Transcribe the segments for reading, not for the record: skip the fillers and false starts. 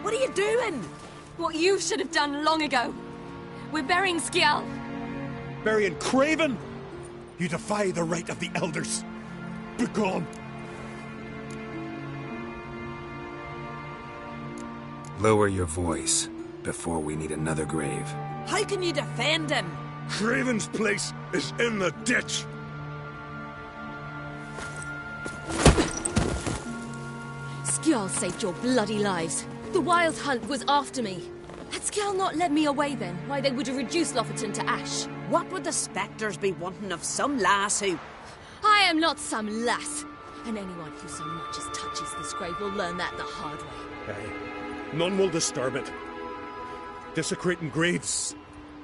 What are you doing? What you should have done long ago. We're burying Skjall. Burying Craven? You defy the right of the elders. Begone. Lower your voice before we need another grave. How can you defend him? Craven's place is in the ditch. Skjall saved your bloody lives. The Wild Hunt was after me. Had Skjall not led me away then, why they would have reduced Lofoten to ash. What would the spectres be wanting of some lass who... I am not some lass. And anyone who so much as touches this grave will learn that the hard way. Aye. None will disturb it. Desecrating graves,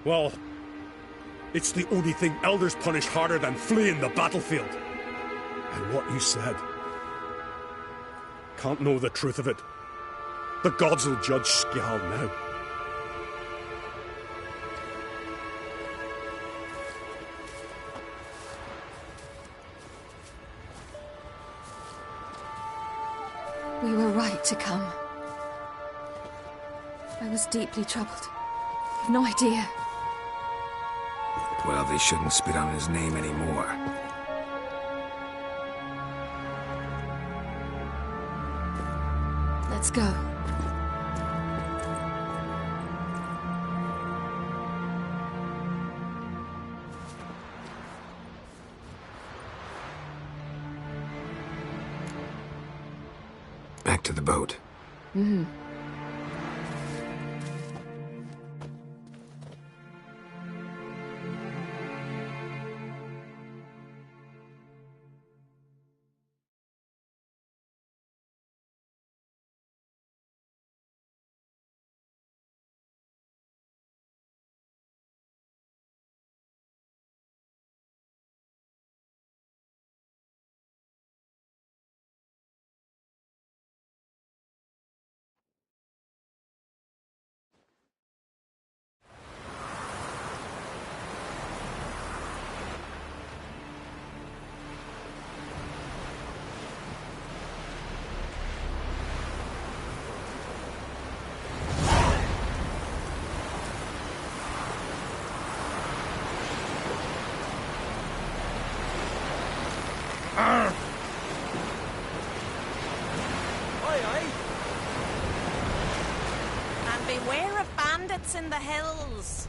well, it's the only thing elders punish harder than fleeing the battlefield. And what you said, can't know the truth of it. The gods will judge Skjall now. We were right to come. I was deeply troubled. You've no idea. Well, they shouldn't spit on his name anymore. Let's go. Back to the boat. Mm-hmm. And beware of bandits in the hills.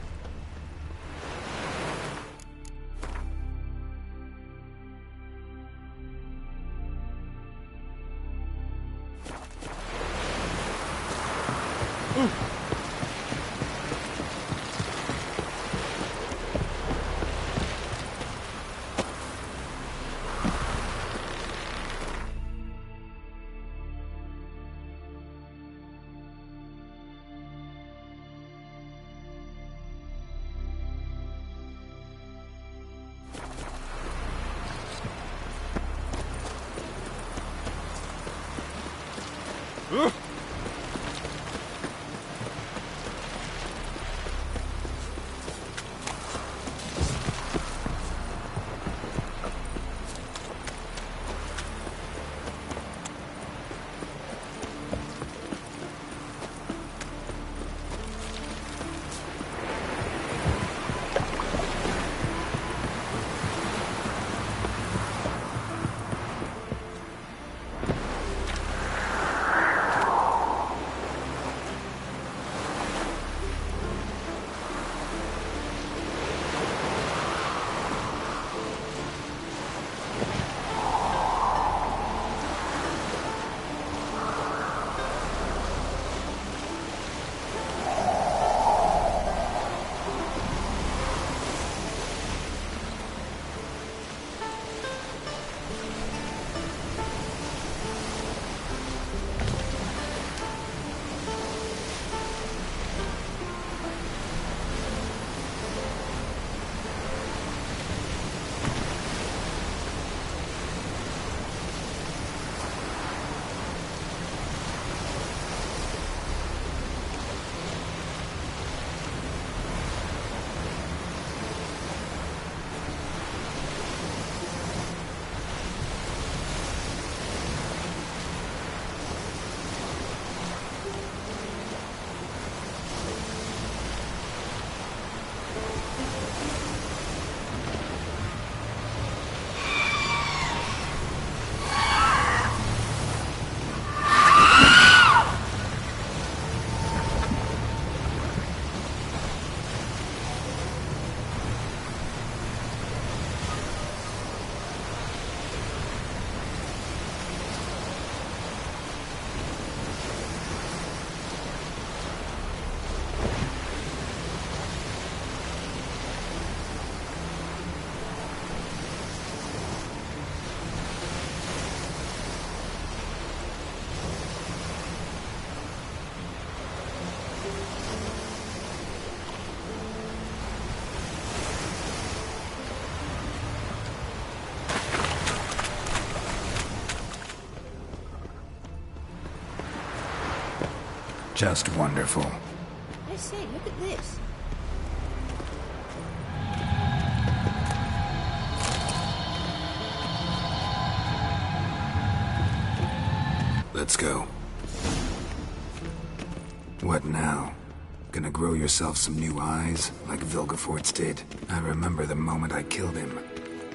Just wonderful. I say, look at this. Let's go. What now? Gonna grow yourself some new eyes, like Vilgefortz did? I remember the moment I killed him.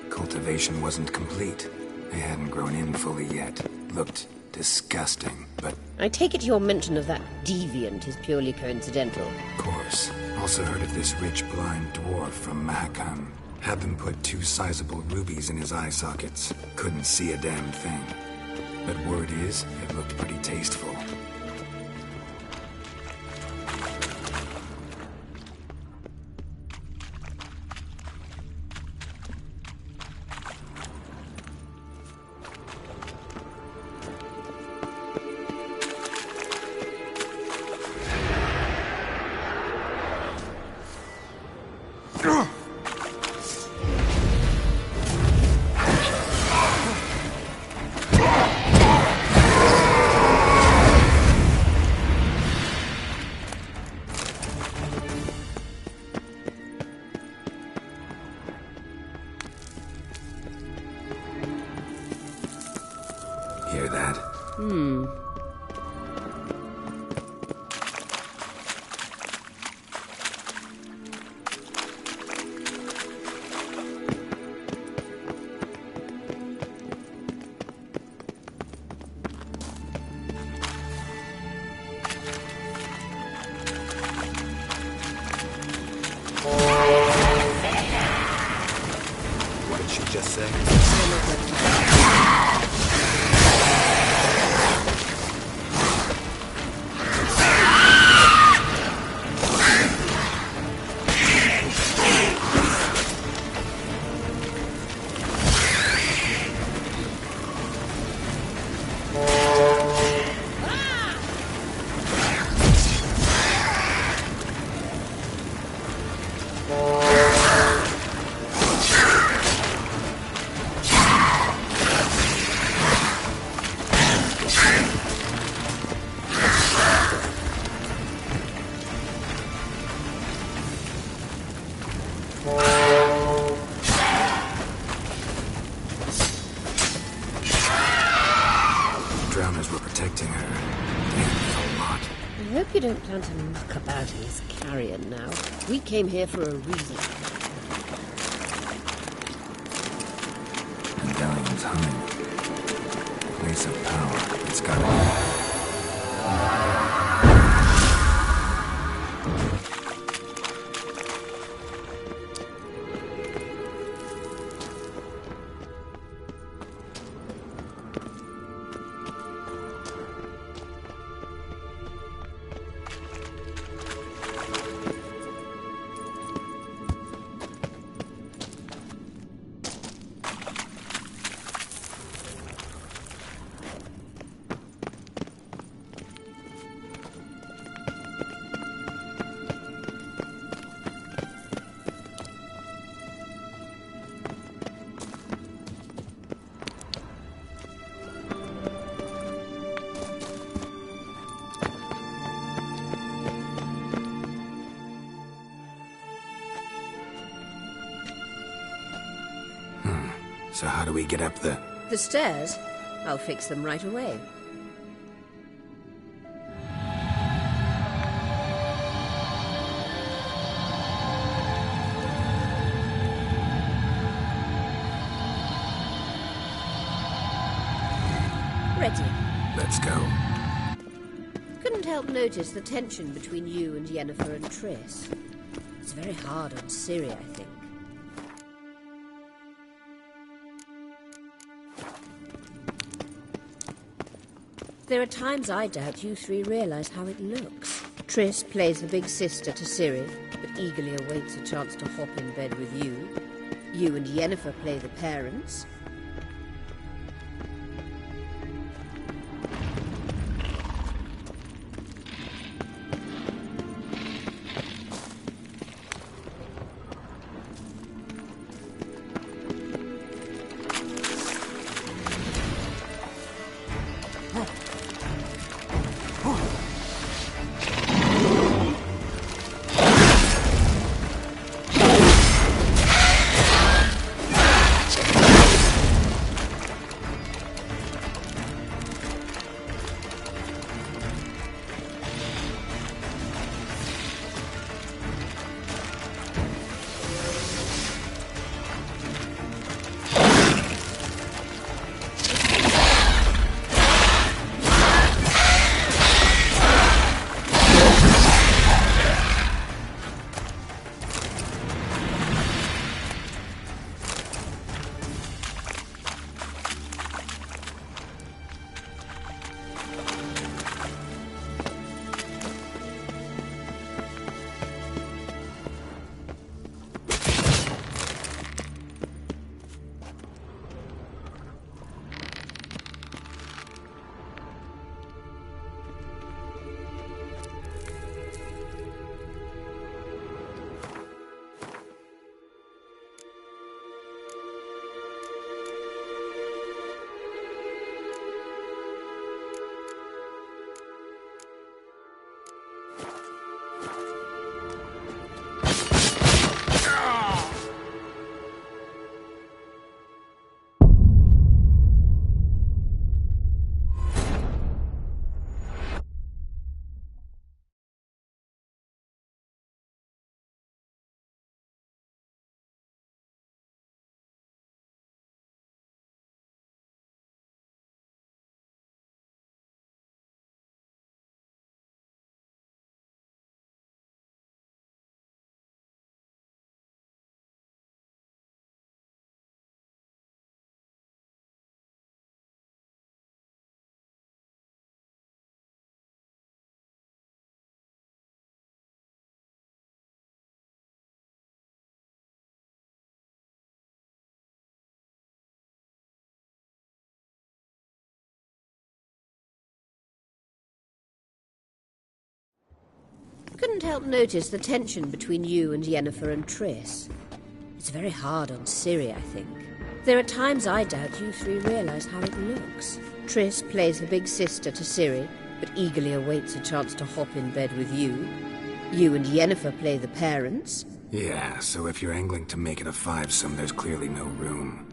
Cultivation wasn't complete. They hadn't grown in fully yet. Looked disgusting, but... I take it your mention of that deviant is purely coincidental. Of course. Also heard of this rich blind dwarf from Mahakam. Had them put 2 sizable rubies in his eye sockets. Couldn't see a damn thing. But word is, it looked pretty tasteful. Hear that? What did she just say? Drowners were protecting her. Damn, a lot. I hope you don't plan to muck about in this carrion now. We came here for a reason. Medallion's humming. Place of power. It's gotta So how do we get up the... The stairs? I'll fix them right away. Ready. Let's go. Couldn't help notice the tension between you and Yennefer and Triss. It's very hard on Ciri, I think. There are times I doubt you 3 realize how it looks. Triss plays the big sister to Ciri, but eagerly awaits a chance to hop in bed with you. You and Yennefer play the parents. Couldn't help notice the tension between you and Yennefer and Triss. It's very hard on Ciri, I think. There are times I doubt you three realize how it looks. Triss plays the big sister to Ciri, but eagerly awaits a chance to hop in bed with you. You and Yennefer play the parents. Yeah, so if you're angling to make it a fivesome, there's clearly no room.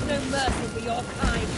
No mercy for your kind.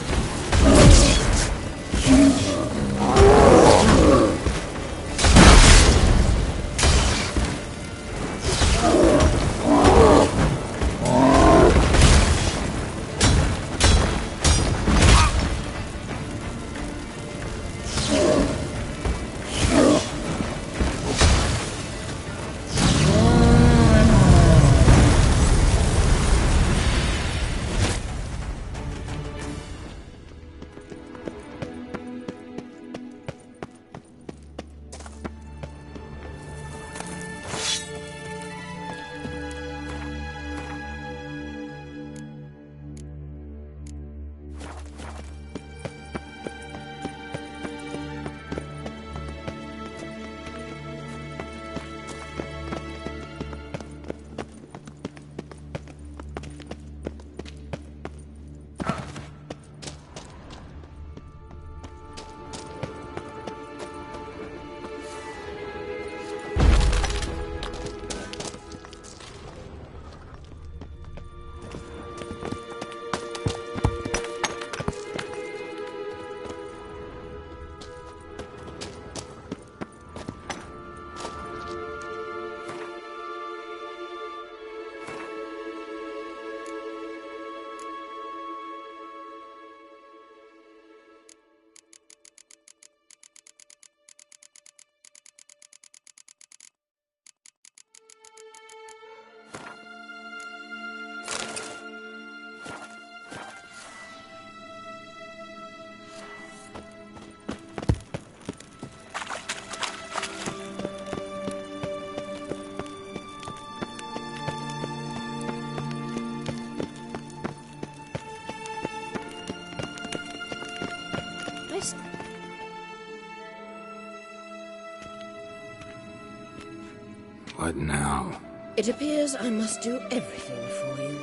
What now? It appears I must do everything for you.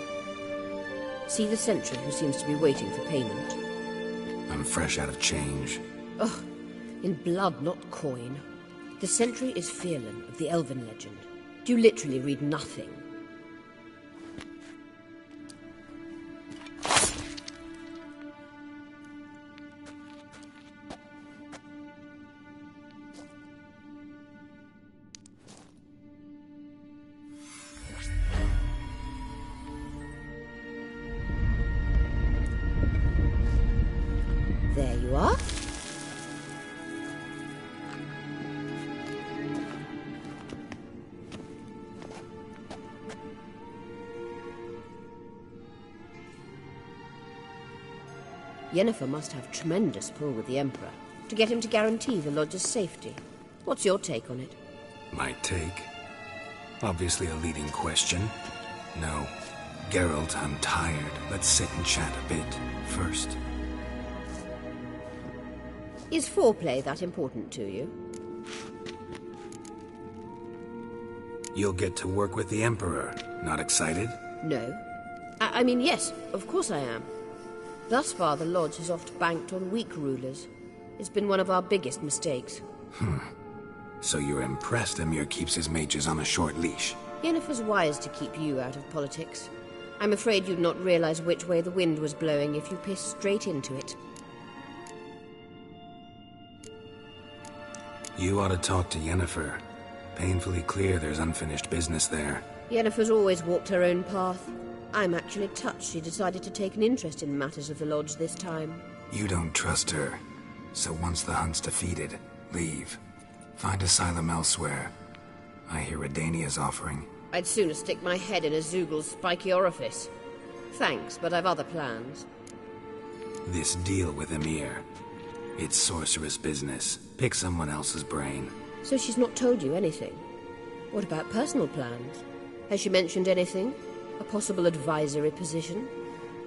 See the sentry who seems to be waiting for payment? I'm fresh out of change. Oh, in blood, not coin. The sentry is Fierlan of the Elven legend. You literally read nothing. There you are. Yennefer must have tremendous pull with the Emperor to get him to guarantee the Lodge's safety. What's your take on it? My take? Obviously a leading question. No. Geralt, I'm tired. Let's sit and chat a bit first. Is foreplay that important to you? You'll get to work with the Emperor. Not excited? No. I mean, yes, of course I am. Thus far, the Lodge has oft banked on weak rulers. It's been one of our biggest mistakes. So you're impressed Emhyr keeps his mages on a short leash? Yennefer's wise to keep you out of politics. I'm afraid you'd not realize which way the wind was blowing if you pissed straight into it. You ought to talk to Yennefer. Painfully clear there's unfinished business there. Yennefer's always walked her own path. I'm actually touched she decided to take an interest in matters of the Lodge this time. You don't trust her. So once the hunt's defeated, leave. Find asylum elsewhere. I hear Redania's offering. I'd sooner stick my head in a Zoogl's spiky orifice. Thanks, but I've other plans. This deal with Emhyr. It's sorceress business. Pick someone else's brain. So she's not told you anything? What about personal plans? Has she mentioned anything? A possible advisory position?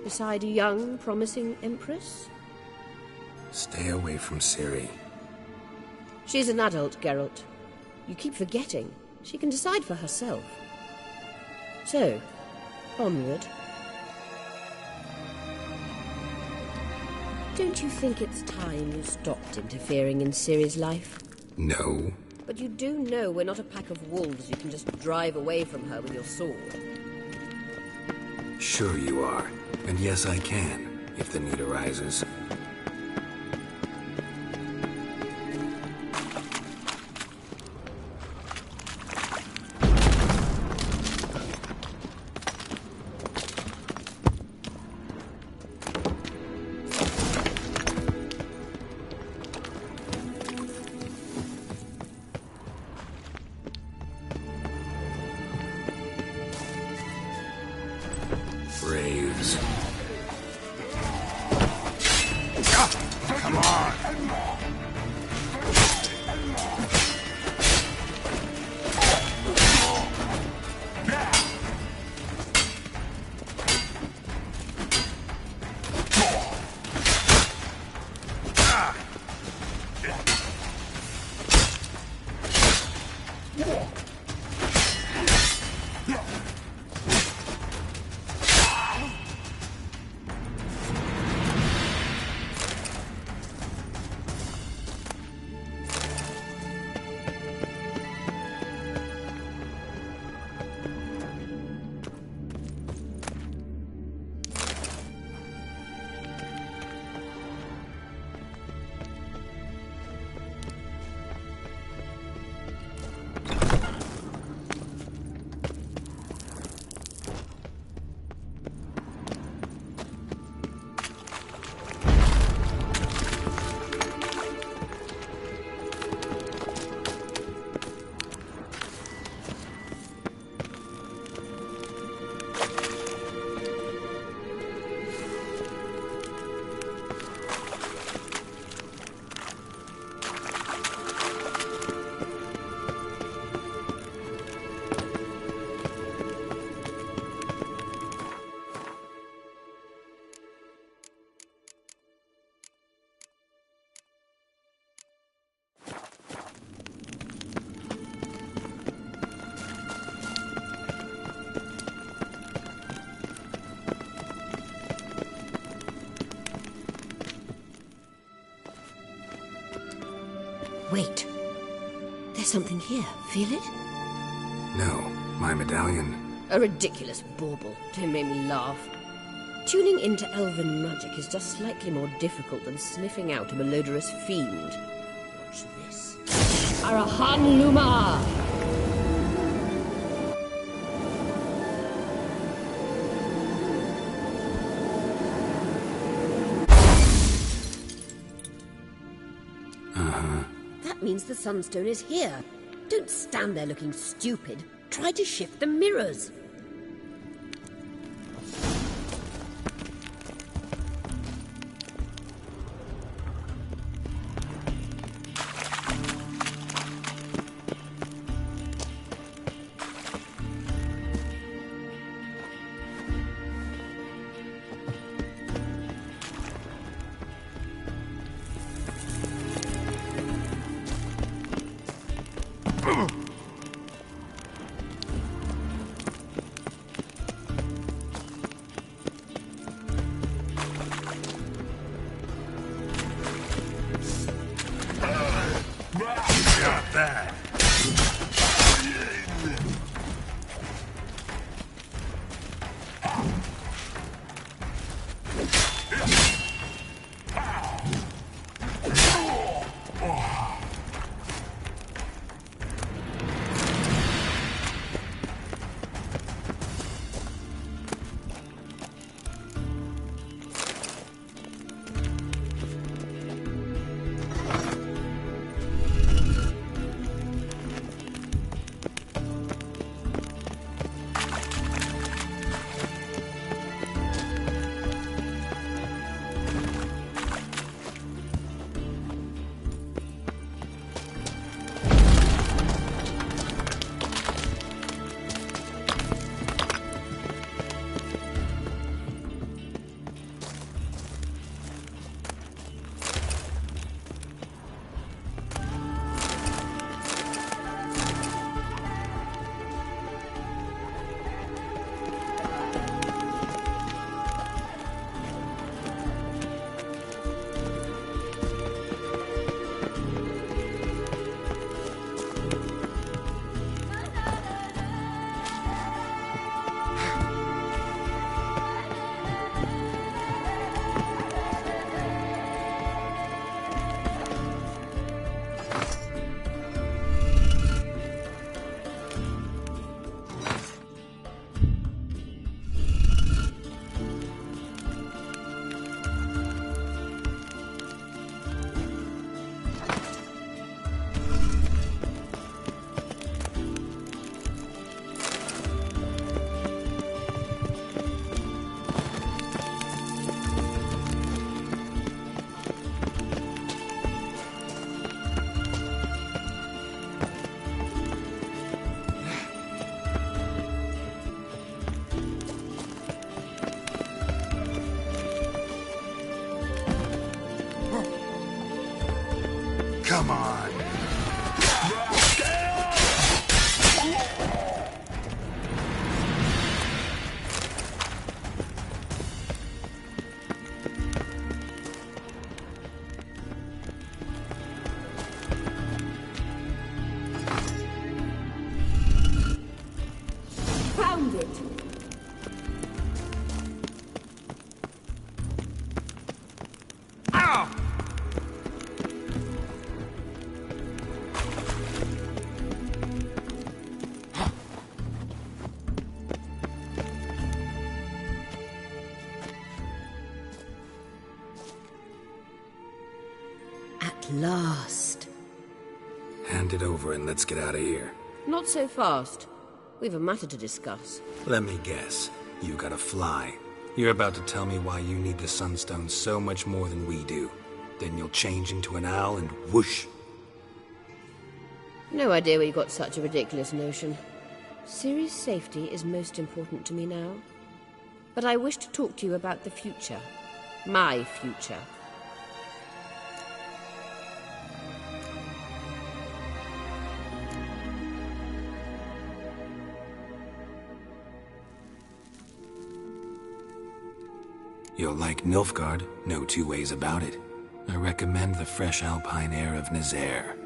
Beside a young, promising Empress? Stay away from Ciri. She's an adult, Geralt. You keep forgetting. She can decide for herself. So, onward. Don't you think it's time you stopped interfering in Ciri's life? No. But you do know we're not a pack of wolves you can just drive away from her with your sword. Sure you are. And yes, I can, if the need arises. Braves. Come on! Wait. There's something here. Feel it? No, my medallion. A ridiculous bauble. Don't make me laugh. Tuning into elven magic is just slightly more difficult than sniffing out a malodorous fiend. Watch this. Arahan Luma! That means the Sunstone is here. Don't stand there looking stupid. Try to shift the mirrors. Come on. Found it. At last. Hand it over and let's get out of here. Not so fast. We've a matter to discuss. Let me guess. You gotta fly. You're about to tell me why you need the Sunstone so much more than we do. Then you'll change into an owl and whoosh. No idea where you got such a ridiculous notion. Ciri's safety is most important to me now. But I wish to talk to you about the future. My future. You'll like Nilfgaard, no two ways about it. I recommend the fresh alpine air of Nazaire.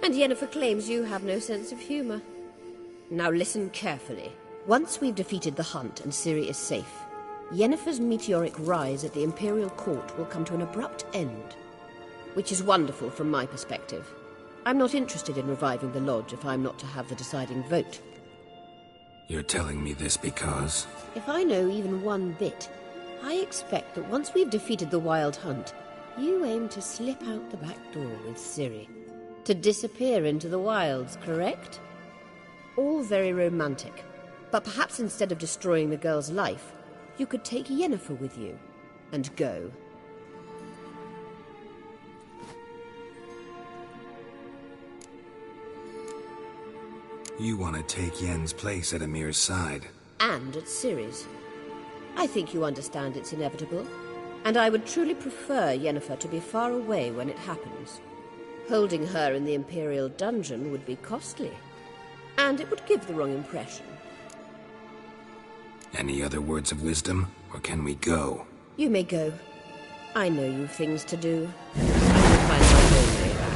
And Yennefer claims you have no sense of humor. Now listen carefully. Once we've defeated the hunt and Ciri is safe, Yennefer's meteoric rise at the Imperial Court will come to an abrupt end. Which is wonderful from my perspective. I'm not interested in reviving the Lodge if I'm not to have the deciding vote. You're telling me this because... If I know even one bit, I expect that once we've defeated the Wild Hunt, you aim to slip out the back door with Ciri. To disappear into the wilds, correct? All very romantic. But perhaps instead of destroying the girl's life, you could take Yennefer with you and go. You want to take Yen's place at Amir's side. And at Ciri's. I think you understand it's inevitable, and I would truly prefer Yennefer to be far away when it happens. Holding her in the Imperial dungeon would be costly, and it would give the wrong impression. Any other words of wisdom, or can we go? You may go. I know you've things to do. I will find my own way back.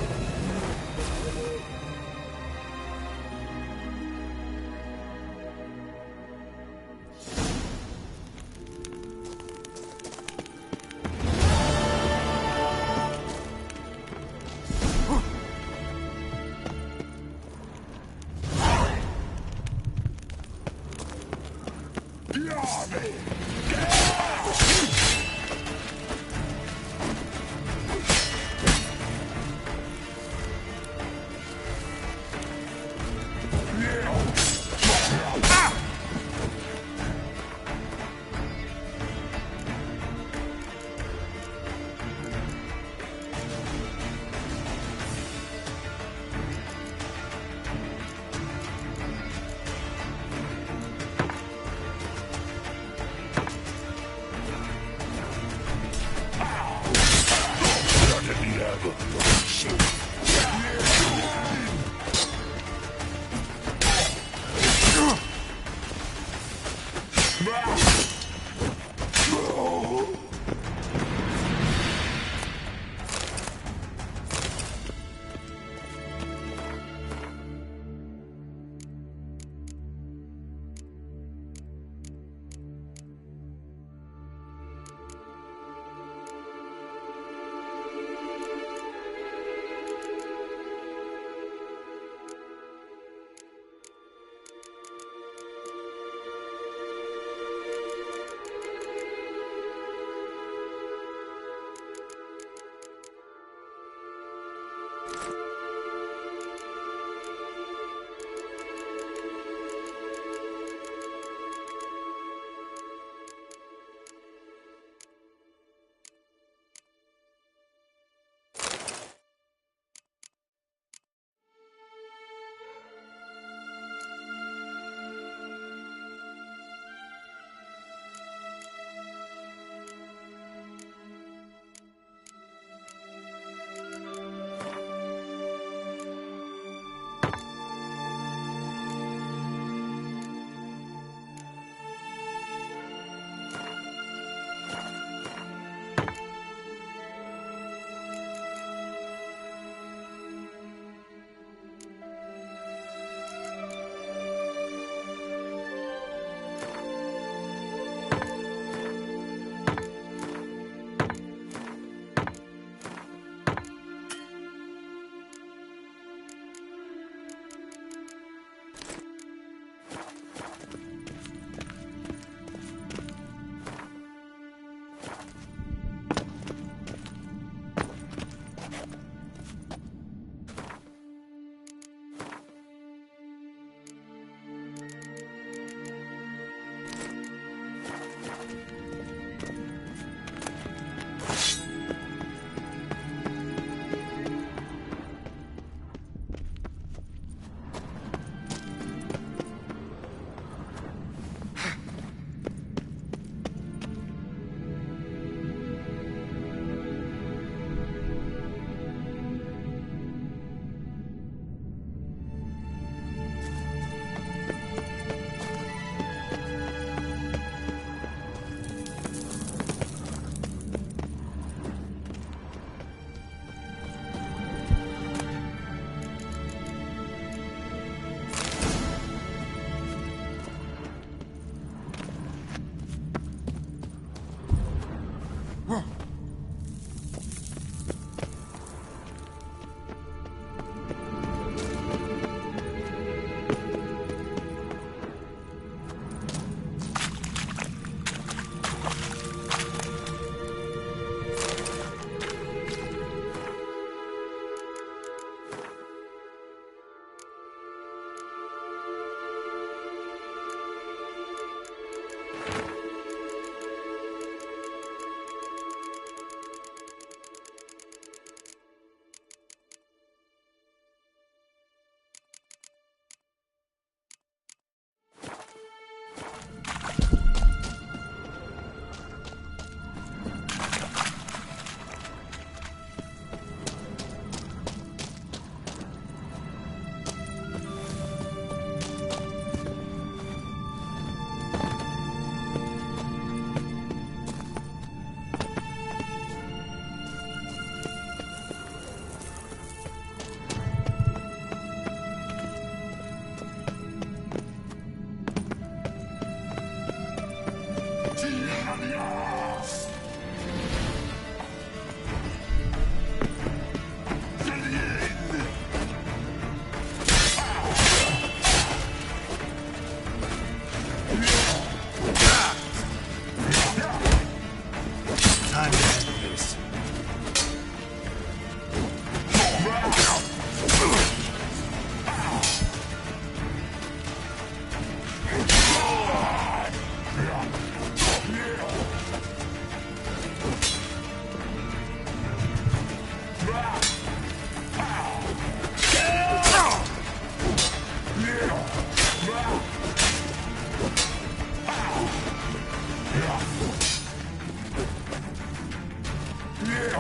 Time to end this.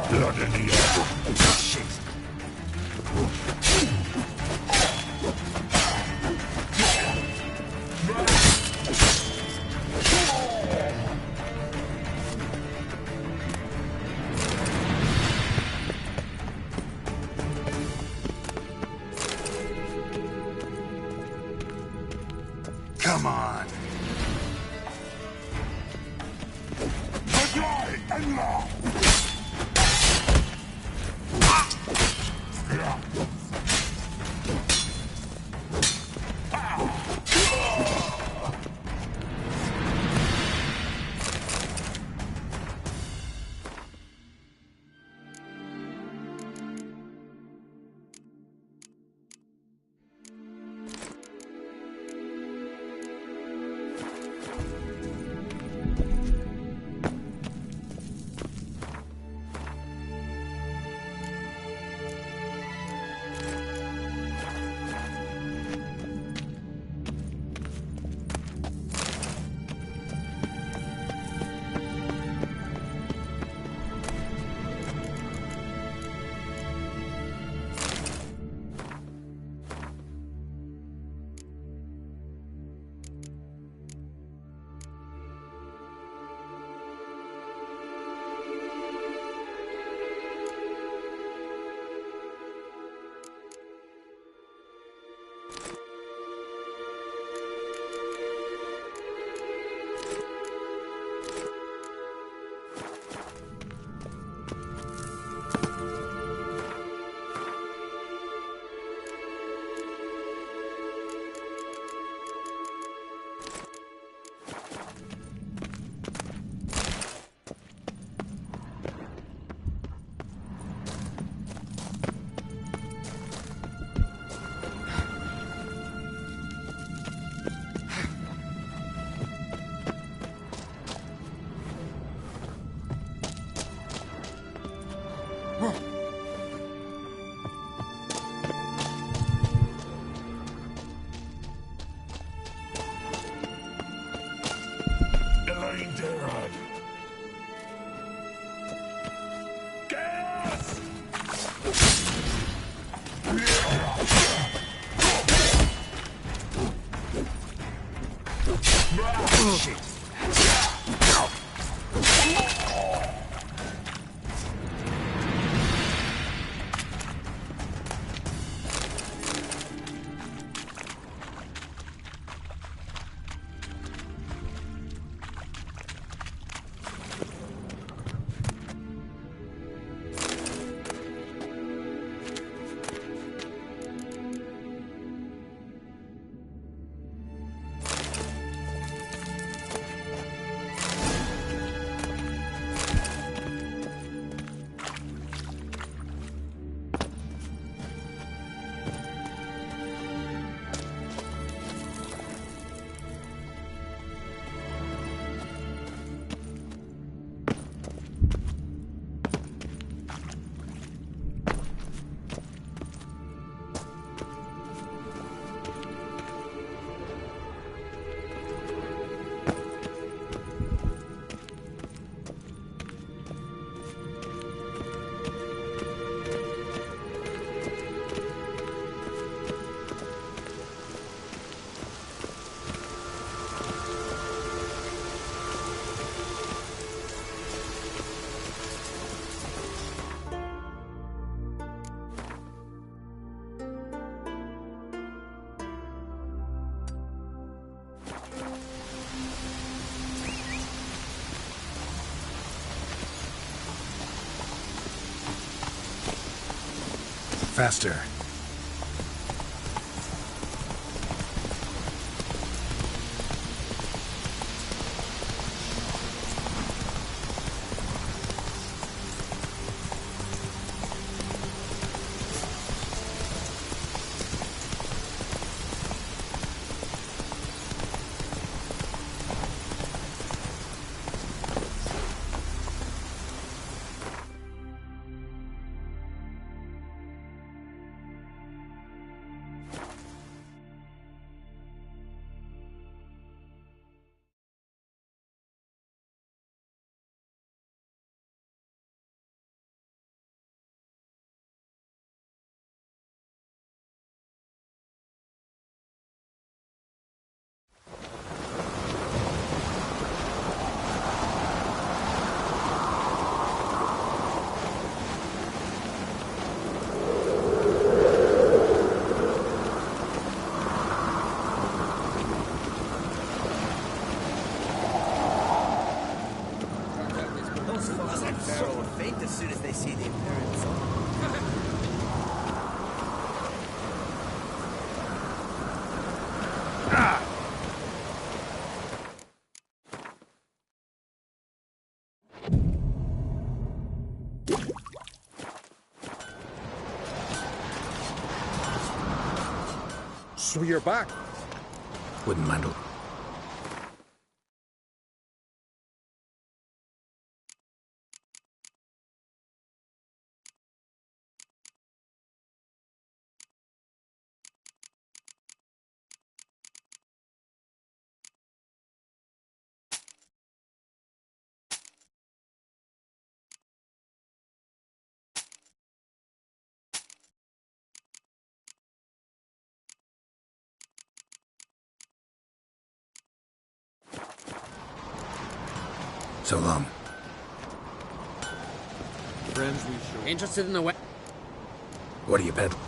Blood in the air. Shit. Come on. Elaine Derrod. Gas! Shit. Faster. As soon as they see the appearance. So you're back. Wouldn't mind. So long. Friends we show. Interested in the way? What are you peddling?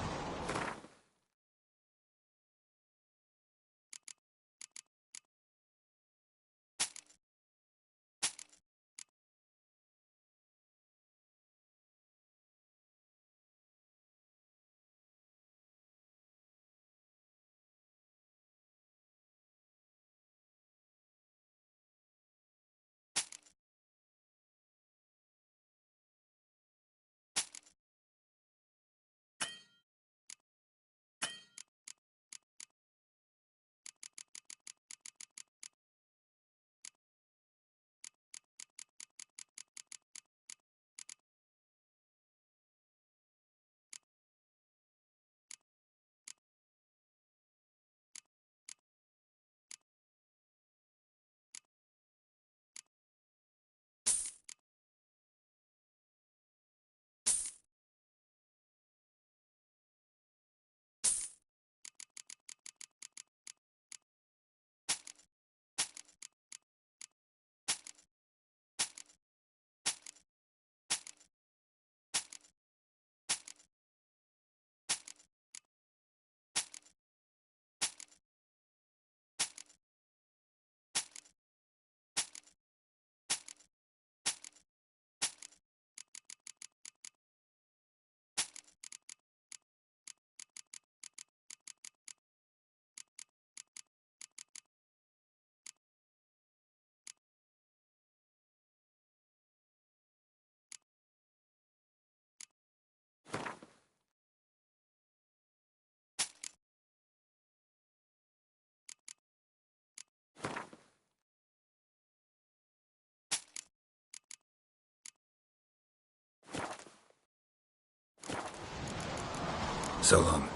So long.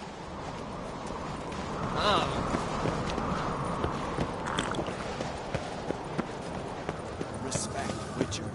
Respect, Witcher.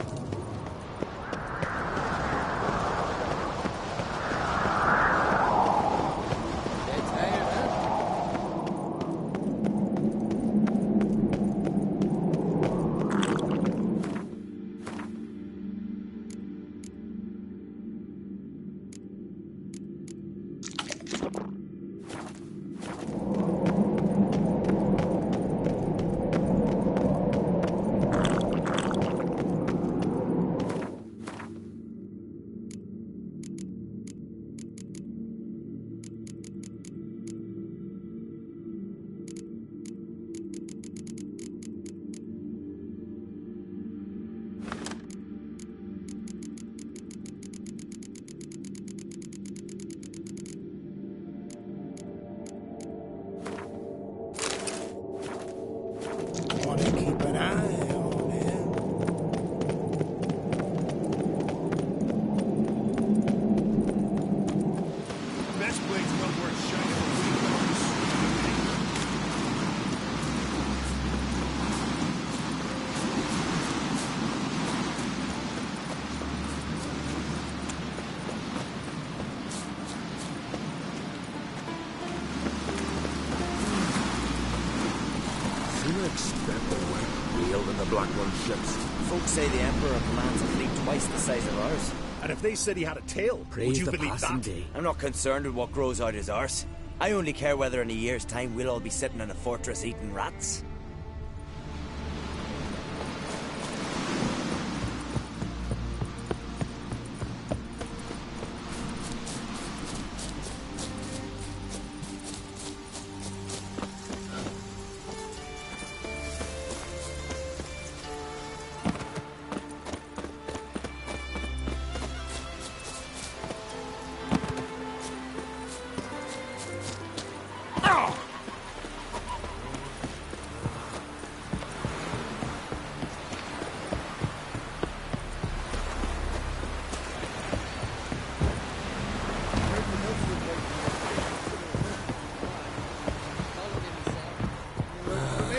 you expect a weapon wheel than the Black One ships? Folks say the Emperor commands a fleet twice the size of ours. And if they said he had a tail, would Praise you the believe passing that? day. I'm not concerned with what grows out his arse. I only care whether in a year's time we'll all be sitting in a fortress eating rats.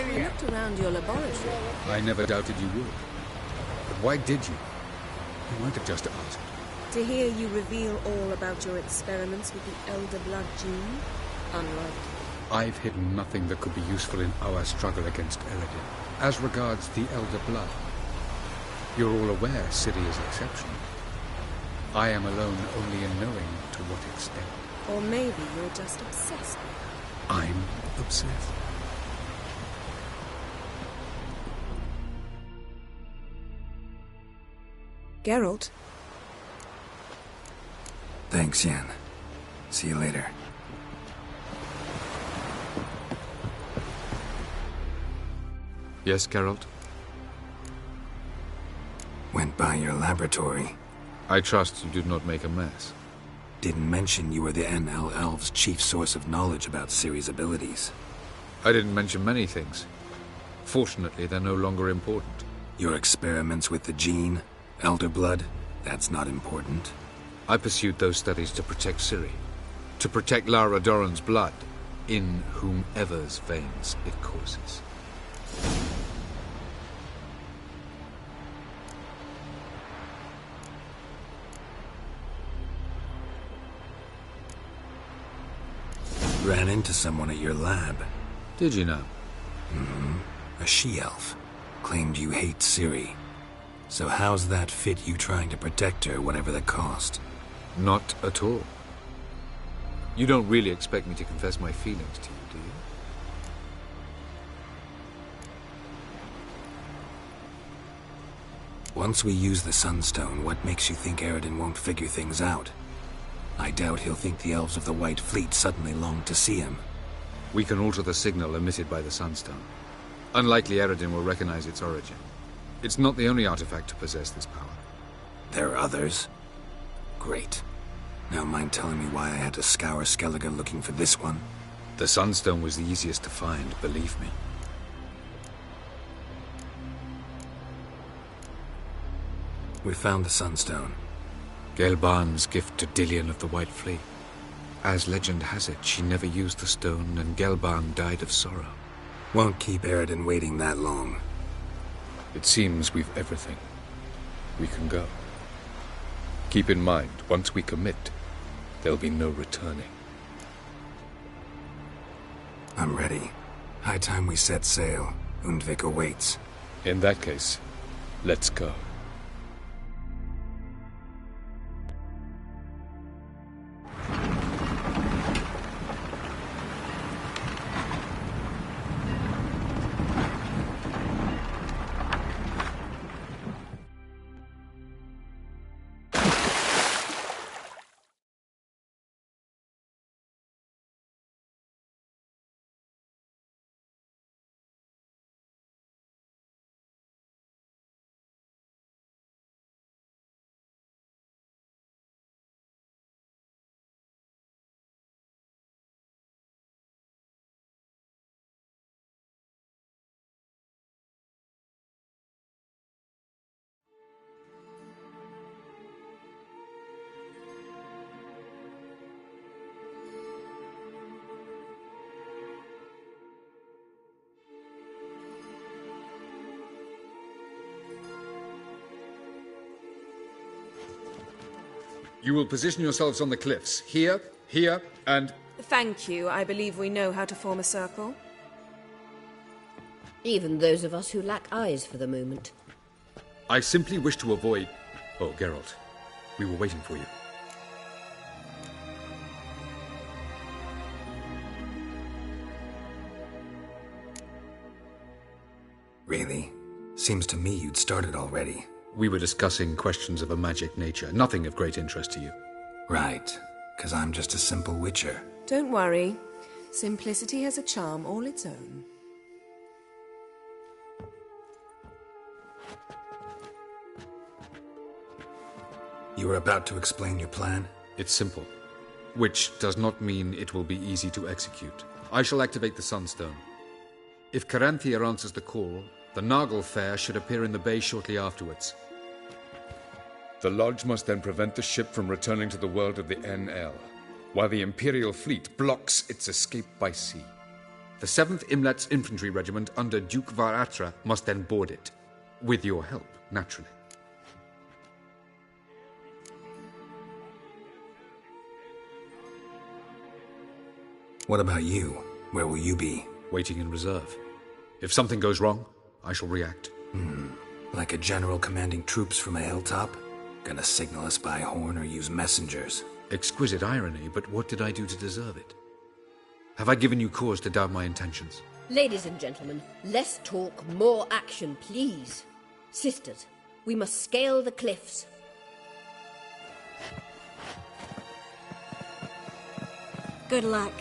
I looked around your laboratory. I never doubted you would. But why did you? You might have just asked. To hear you reveal all about your experiments with the Elder Blood gene? Unlikely. I've hidden nothing that could be useful in our struggle against Eredin. As regards the Elder Blood, you're all aware Ciri is exceptional. I am alone only in knowing to what extent. Or maybe you're just obsessed with her. I'm obsessed. Geralt? Thanks, Yen. See you later. Yes, Geralt? Went by your laboratory. I trust you did not make a mess. Didn't mention you were the NL Elves' chief source of knowledge about Ciri's abilities. I didn't mention many things. Fortunately, they're no longer important. Your experiments with the gene, Elder Blood, that's not important. I pursued those studies to protect Ciri. To protect Lara Dorren's blood, in whomever's veins it courses. Ran into someone at your lab. Did you know? A she-elf. Claimed you hate Ciri. So how's that fit you trying to protect her, whatever the cost? Not at all. You don't really expect me to confess my feelings to you, do you? Once we use the Sunstone, what makes you think Eredin won't figure things out? I doubt he'll think the Elves of the White Fleet suddenly long to see him. We can alter the signal emitted by the Sunstone. Unlikely Eredin will recognize its origin. It's not the only artifact to possess this power. There are others? Great. Now mind telling me why I had to scour Skellige looking for this one? The Sunstone was the easiest to find, believe me. We found the Sunstone. Gelban's gift to Dillion of the White Fleet. As legend has it, she never used the stone, and Gelban died of sorrow. Won't keep Eredin waiting that long. It seems we've everything. We can go. Keep in mind, once we commit, there'll be no returning. I'm ready. High time we set sail. Undvik awaits. In that case, let's go. You will position yourselves on the cliffs. Here, here, and... Thank you. I believe we know how to form a circle. Even those of us who lack eyes for the moment. I simply wish to avoid... Oh, Geralt. We were waiting for you. Really? Seems to me you'd started already. We were discussing questions of a magic nature, nothing of great interest to you. Right, 'cause I'm just a simple witcher. Don't worry. Simplicity has a charm all its own. You were about to explain your plan? It's simple, which does not mean it will be easy to execute. I shall activate the Sunstone. If Caranthia answers the call, the Naglfar should appear in the bay shortly afterwards. The Lodge must then prevent the ship from returning to the world of the NL, while the Imperial fleet blocks its escape by sea. The 7th Imlet's infantry regiment under Duke Var-Attre must then board it, with your help, naturally. What about you? Where will you be? Waiting in reserve. If something goes wrong, I shall react. Like a general commanding troops from a hilltop? Gonna signal us by horn or use messengers? Exquisite irony, but what did I do to deserve it? Have I given you cause to doubt my intentions? Ladies and gentlemen, less talk, more action, please. Sisters, we must scale the cliffs. Good luck.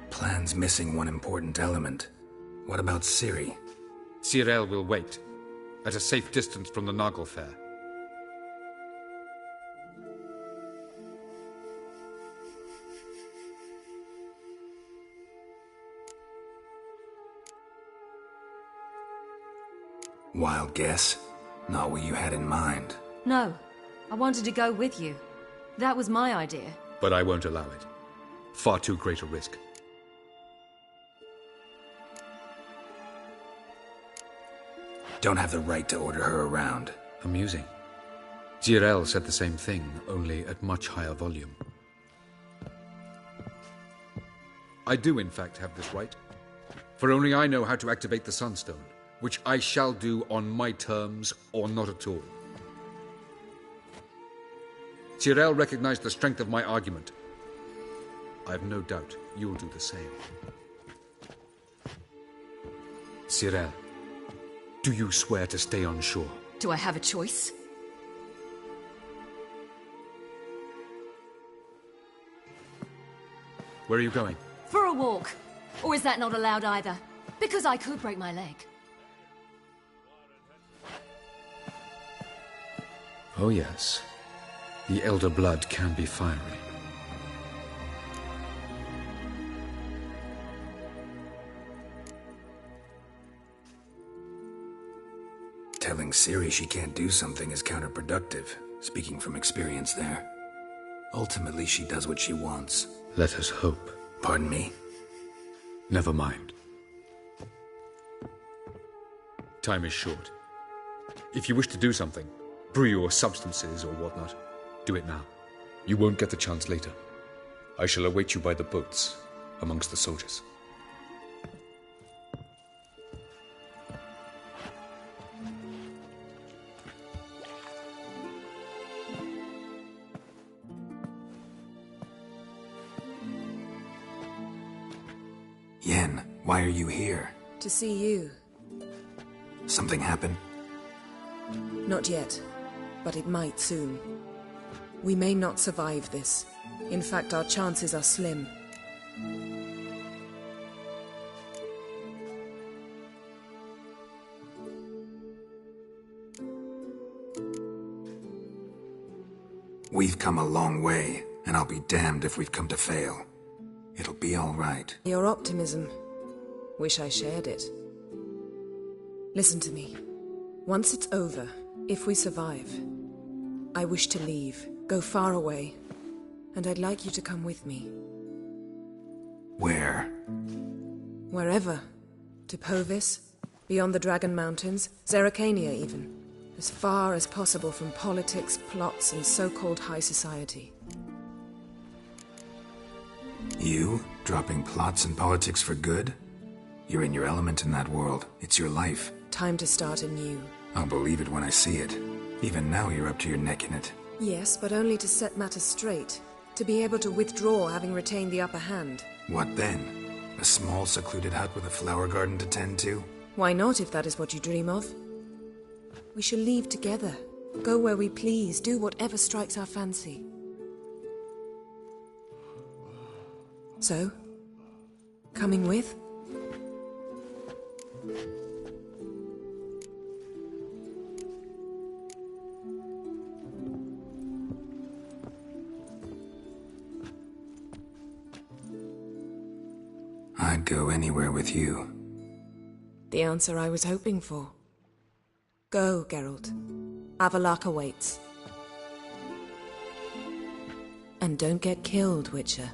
Plan's missing one important element. What about Ciri? Cyril will wait, at a safe distance from the Naglfar. Wild guess? Not what you had in mind. No, I wanted to go with you. That was my idea. But I won't allow it. Far too great a risk. Don't have the right to order her around. Amusing. Jirel said the same thing, only at much higher volume. I do, in fact, have this right. For only I know how to activate the Sunstone, which I shall do on my terms or not at all. Jirel recognized the strength of my argument. I have no doubt you'll do the same. Cyril, do you swear to stay on shore? Do I have a choice? Where are you going? For a walk. Or is that not allowed either? Because I could break my leg. Oh yes. The Elder Blood can be fiery. Telling Ciri she can't do something is counterproductive, speaking from experience there. Ultimately, she does what she wants. Let us hope. Pardon me? Never mind. Time is short. If you wish to do something, brew your substances or whatnot, do it now. You won't get the chance later. I shall await you by the boats, amongst the soldiers. Yen, why are you here? To see you. Something happen? Not yet, but it might soon. We may not survive this. In fact, our chances are slim. We've come a long way, and I'll be damned if we've come to fail. It'll be all right. Your optimism. Wish I shared it. Listen to me. Once it's over, if we survive, I wish to leave, go far away, and I'd like you to come with me. Where? Wherever. To Povis, beyond the Dragon Mountains, Zerrikania even. As far as possible from politics, plots, and so-called high society. You? Dropping plots and politics for good? You're in your element in that world. It's your life. Time to start anew. I'll believe it when I see it. Even now you're up to your neck in it. Yes, but only to set matters straight. To be able to withdraw having retained the upper hand. What then? A small secluded hut with a flower garden to tend to? Why not, if that is what you dream of? We shall leave together. Go where we please, do whatever strikes our fancy. So, coming with? I'd go anywhere with you. The answer I was hoping for. Go, Geralt. Avallac'h awaits. And don't get killed, Witcher.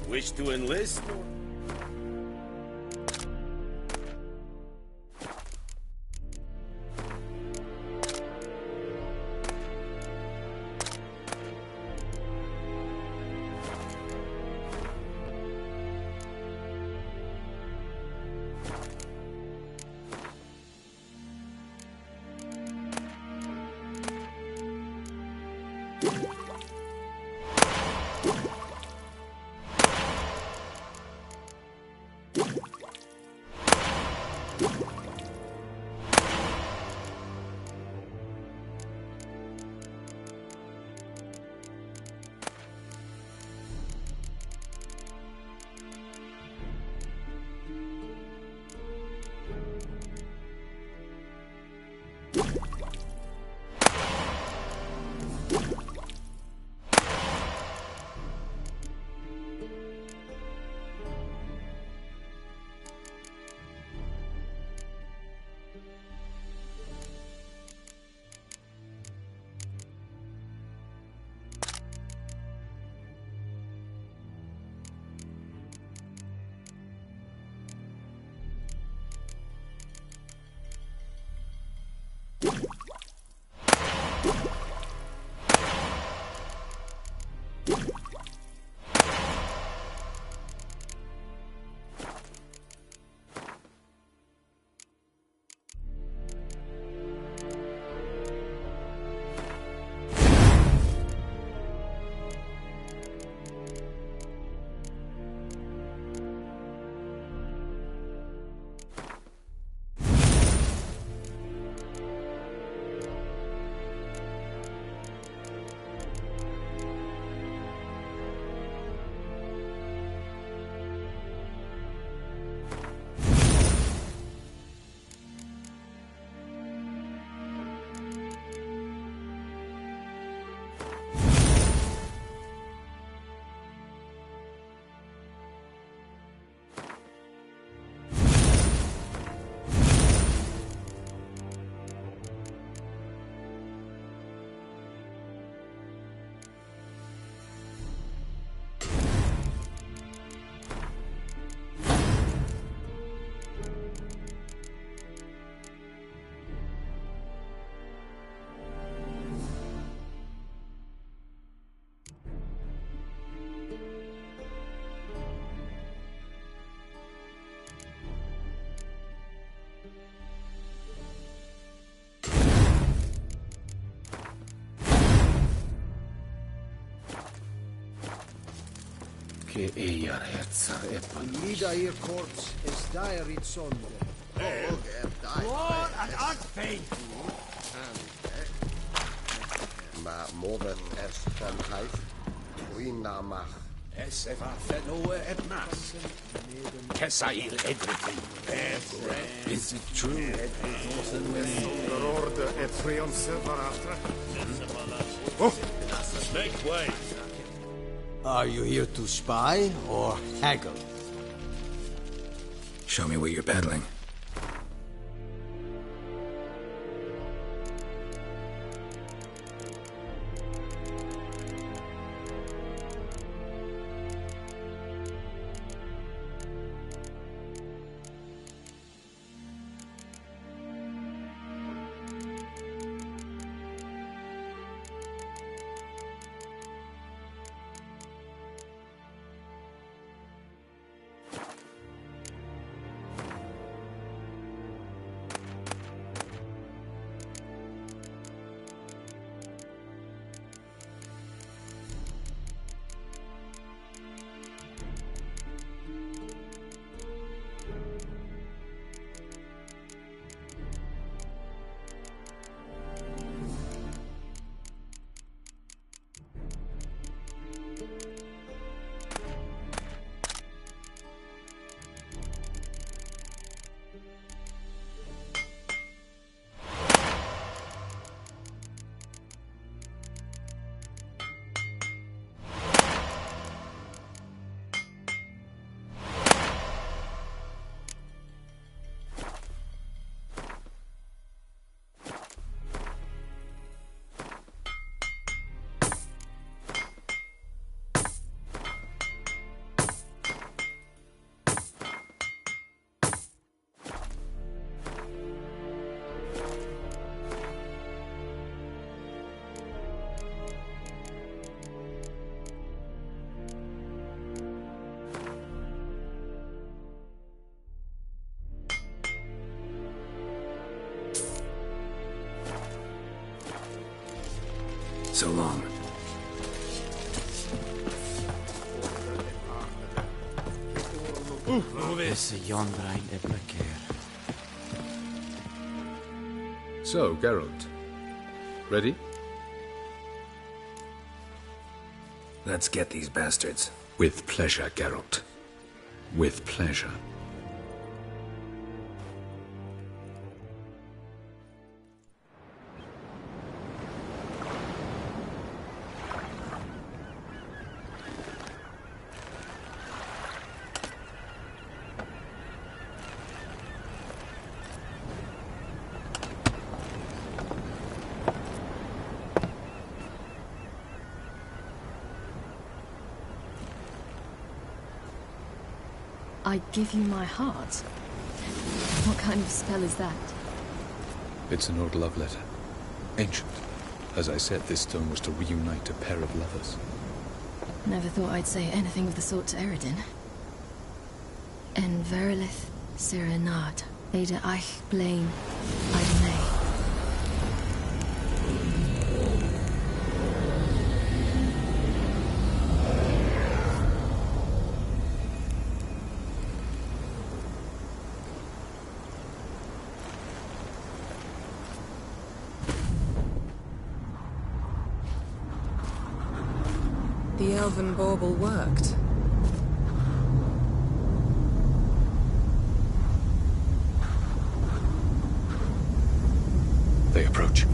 Wish to enlist? Che eiar herzar eppan. Liga ihr korps es daer it sonde. Lord and Artfein! Ma movet es van huis. Twinamach Is it true? Make way. Are you here to spy or haggle? Show me what you're peddling. So long. So, Geralt. Ready? Let's get these bastards. With pleasure, Geralt. With pleasure. I give you my heart? What kind of spell is that? It's an old love letter. Ancient. As I said, this stone was to reunite a pair of lovers. Never thought I'd say anything of the sort to Eredin. En verilith Serenad, Ada Eich Blaine, Idemay. The elven bauble worked. They approach.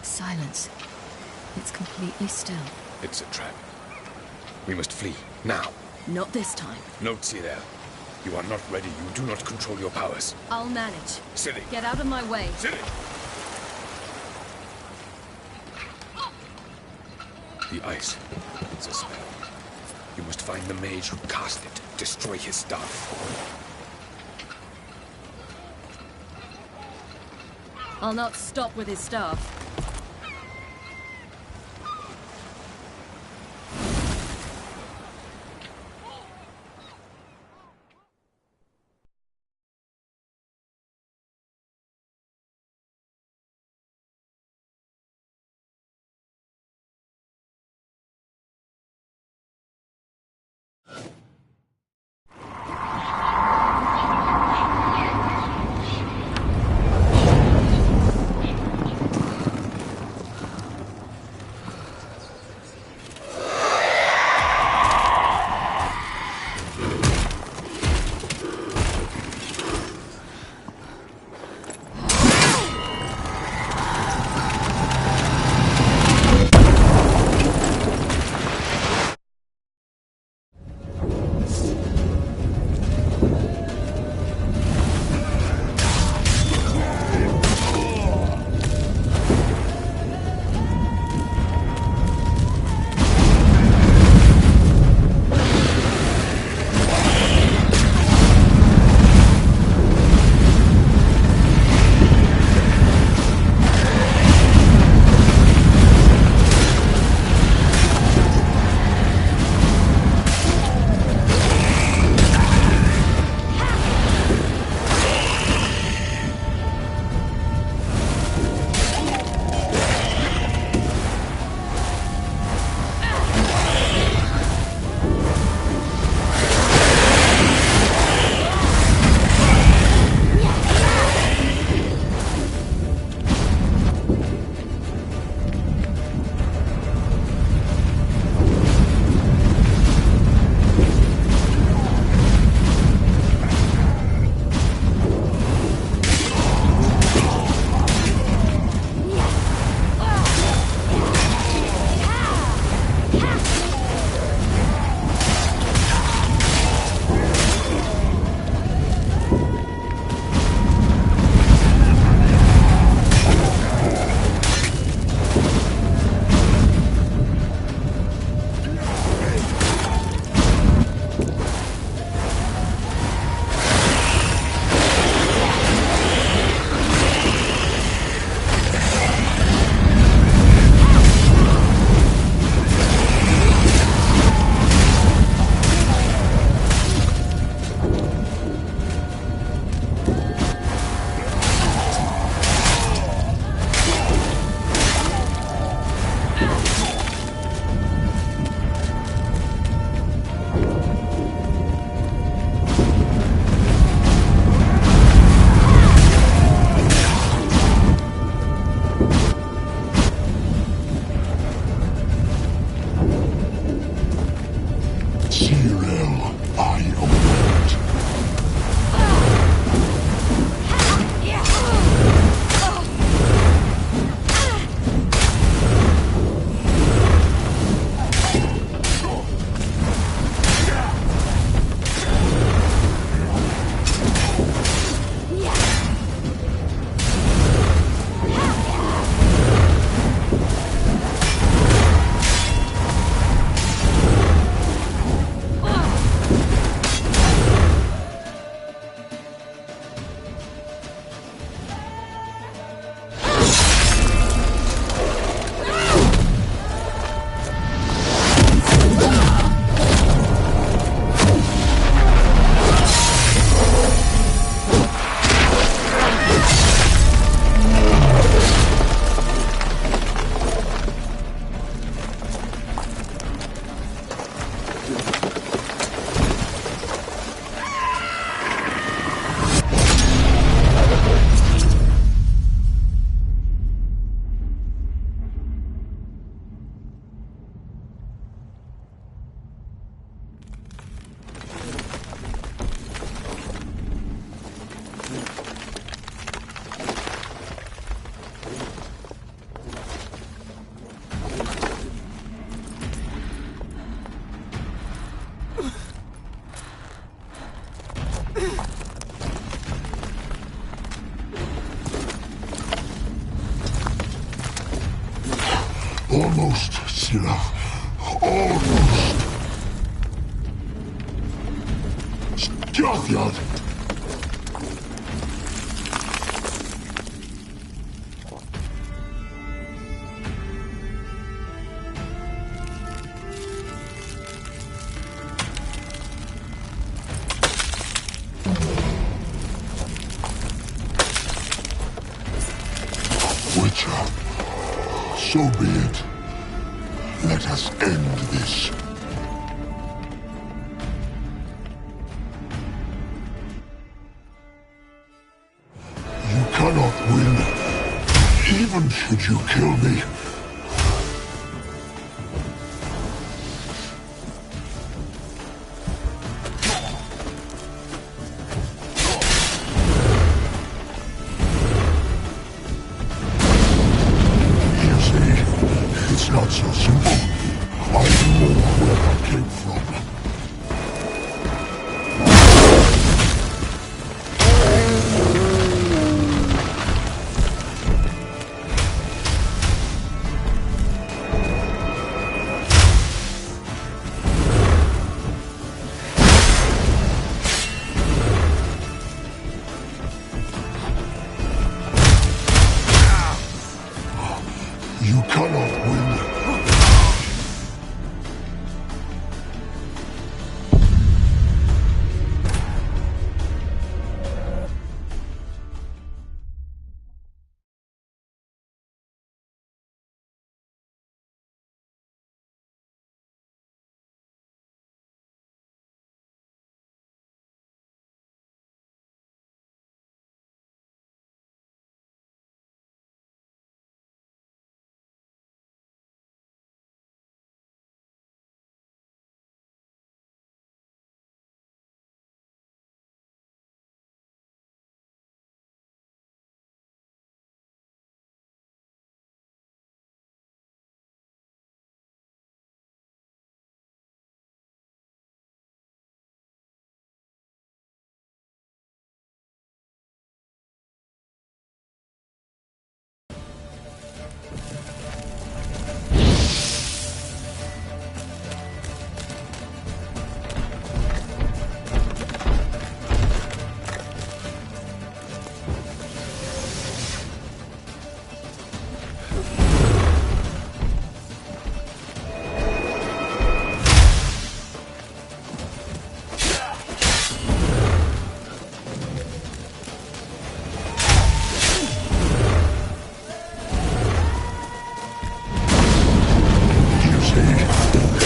Silence. It's completely still. It's a trap. We must flee, now. Not this time. No, Cyril. You are not ready. You do not control your powers. I'll manage. Ciri! Get out of my way. Ciri! The ice. It's a spell. You must find the mage who cast it. Destroy his staff. I'll not stop with his staff. Scylla. Almost. Scathjad! Witcher, so be it. Let us end this. You cannot win, even should you kill me. It's not so simple. I know where that came from. You cannot win.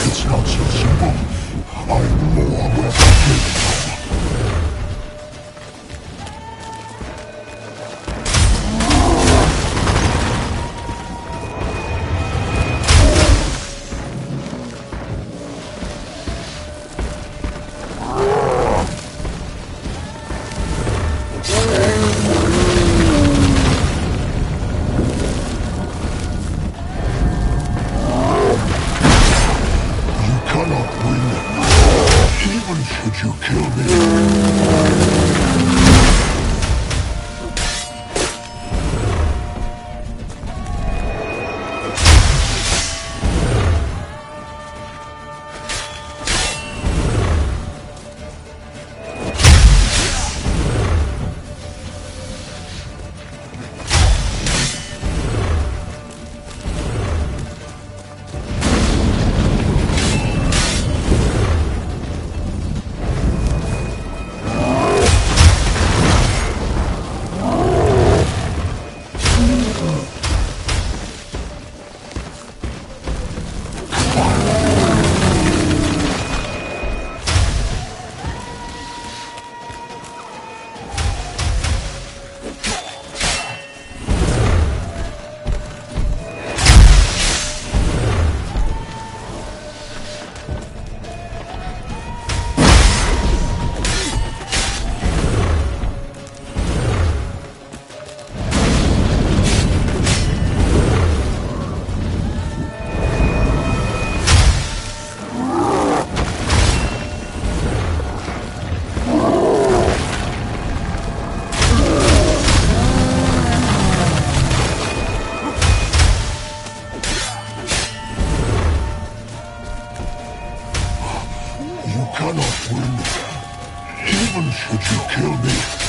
It's not so simple. I know where that came from. Even should you kill me. cannot win, even should you kill me.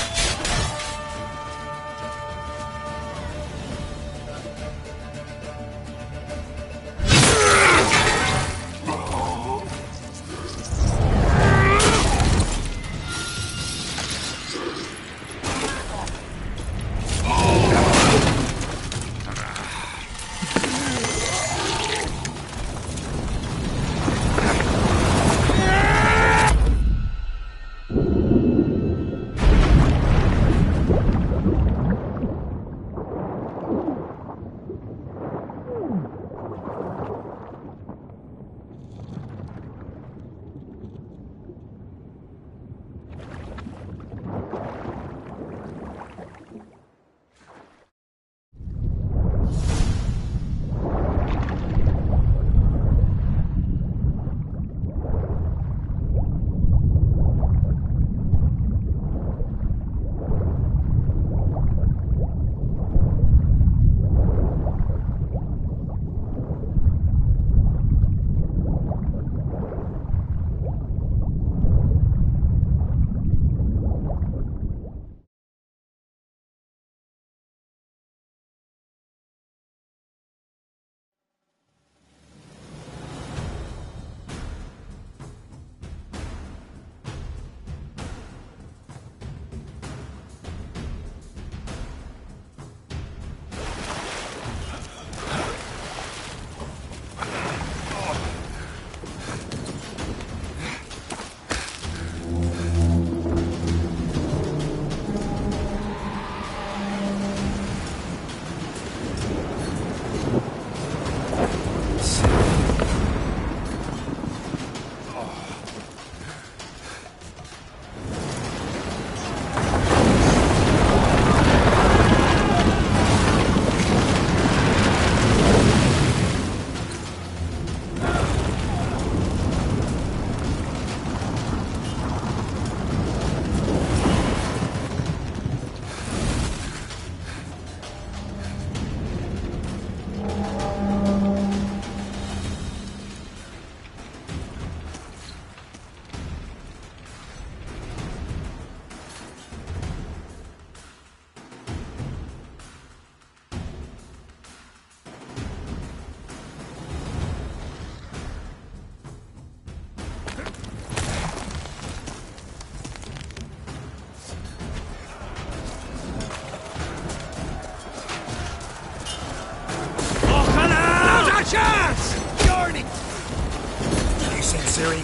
Ciri.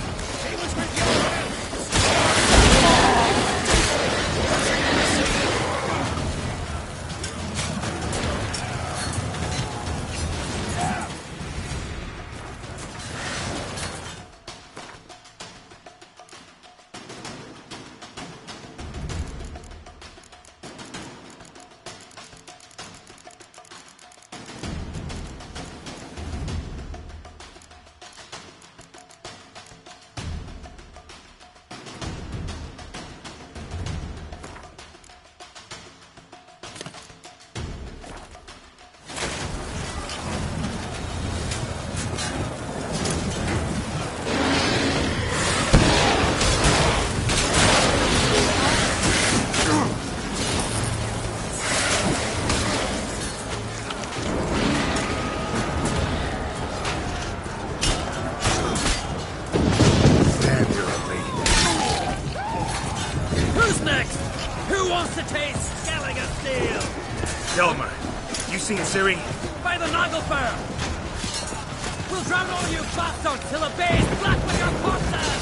Seen Ciri? By the Nagelfar! We'll drown all you bastards till the bay's black with your corpses!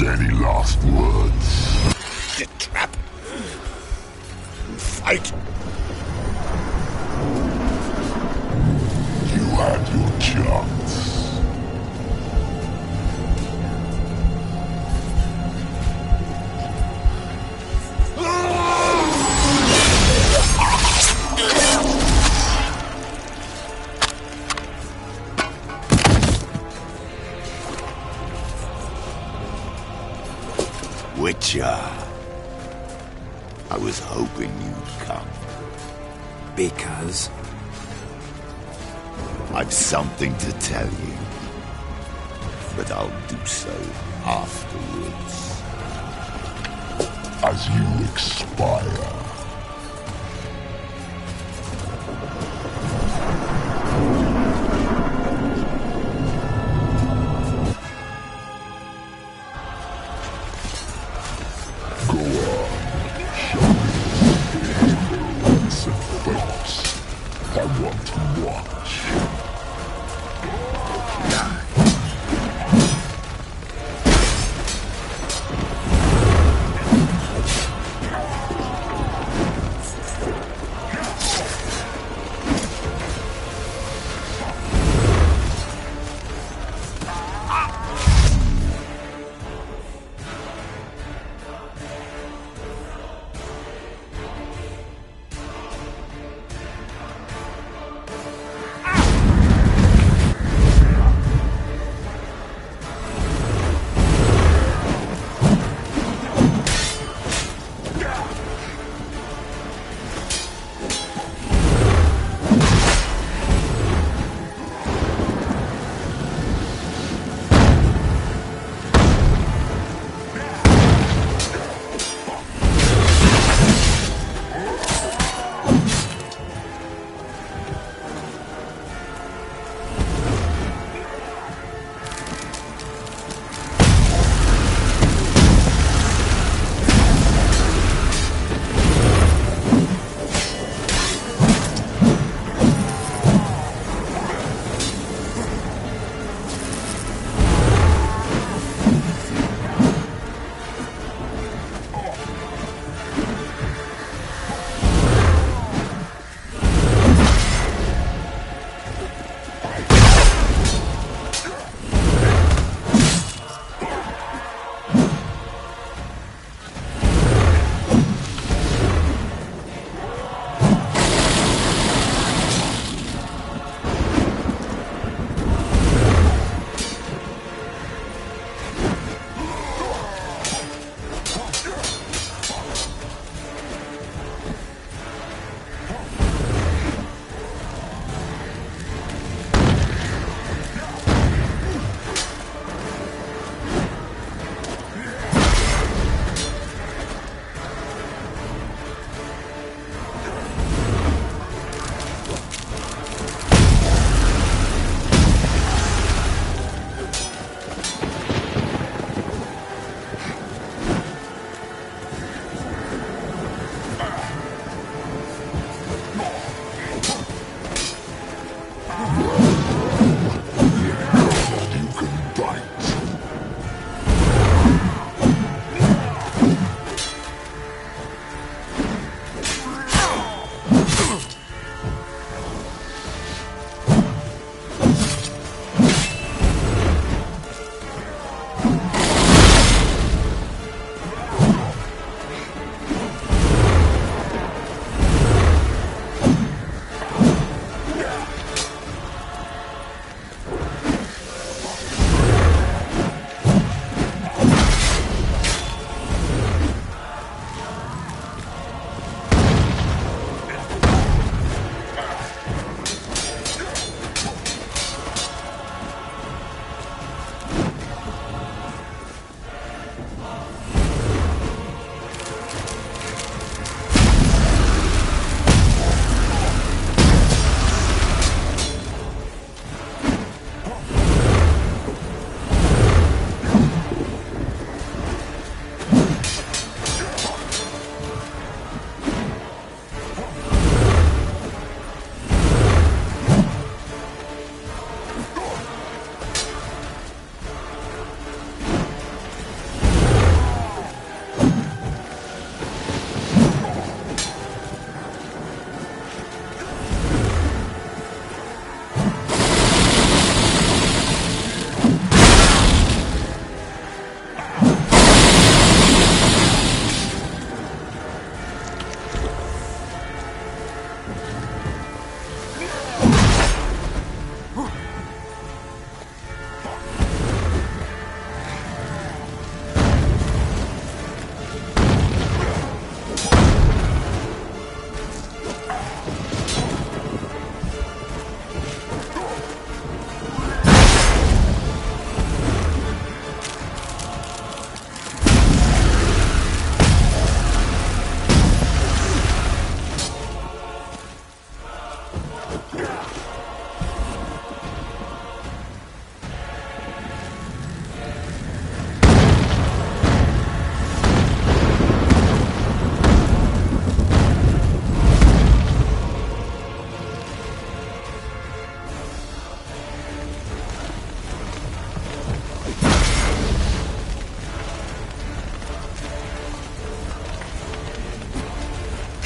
Any last words? The trap. Fight. You had your chance. Witcher. I was hoping you'd come. Because? I've something to tell you. But I'll do so afterwards. As you expire. I want to watch.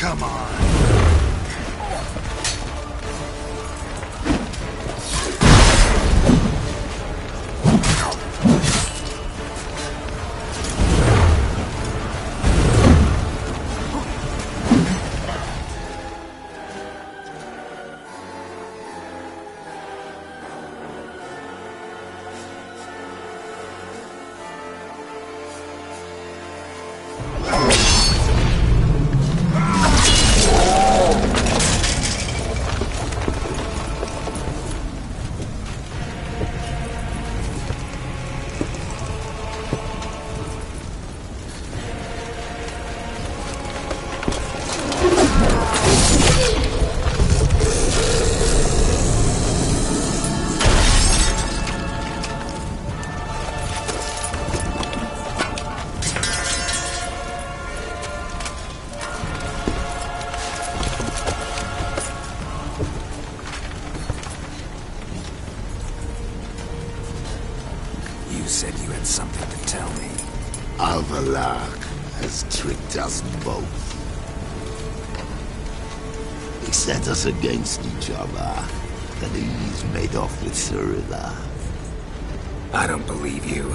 Come on. You said you had something to tell me. Alvalar has tricked us both. He set us against each other, then he's made off with Cirilla. I don't believe you.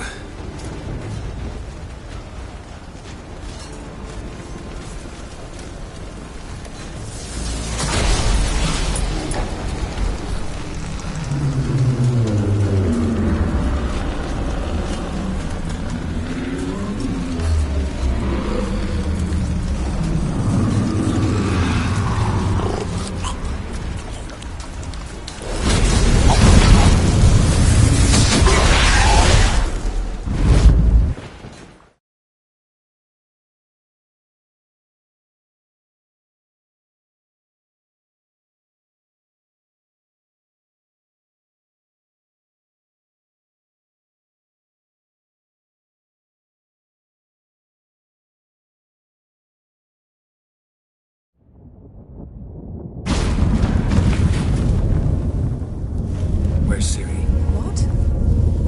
Where's Ciri? What?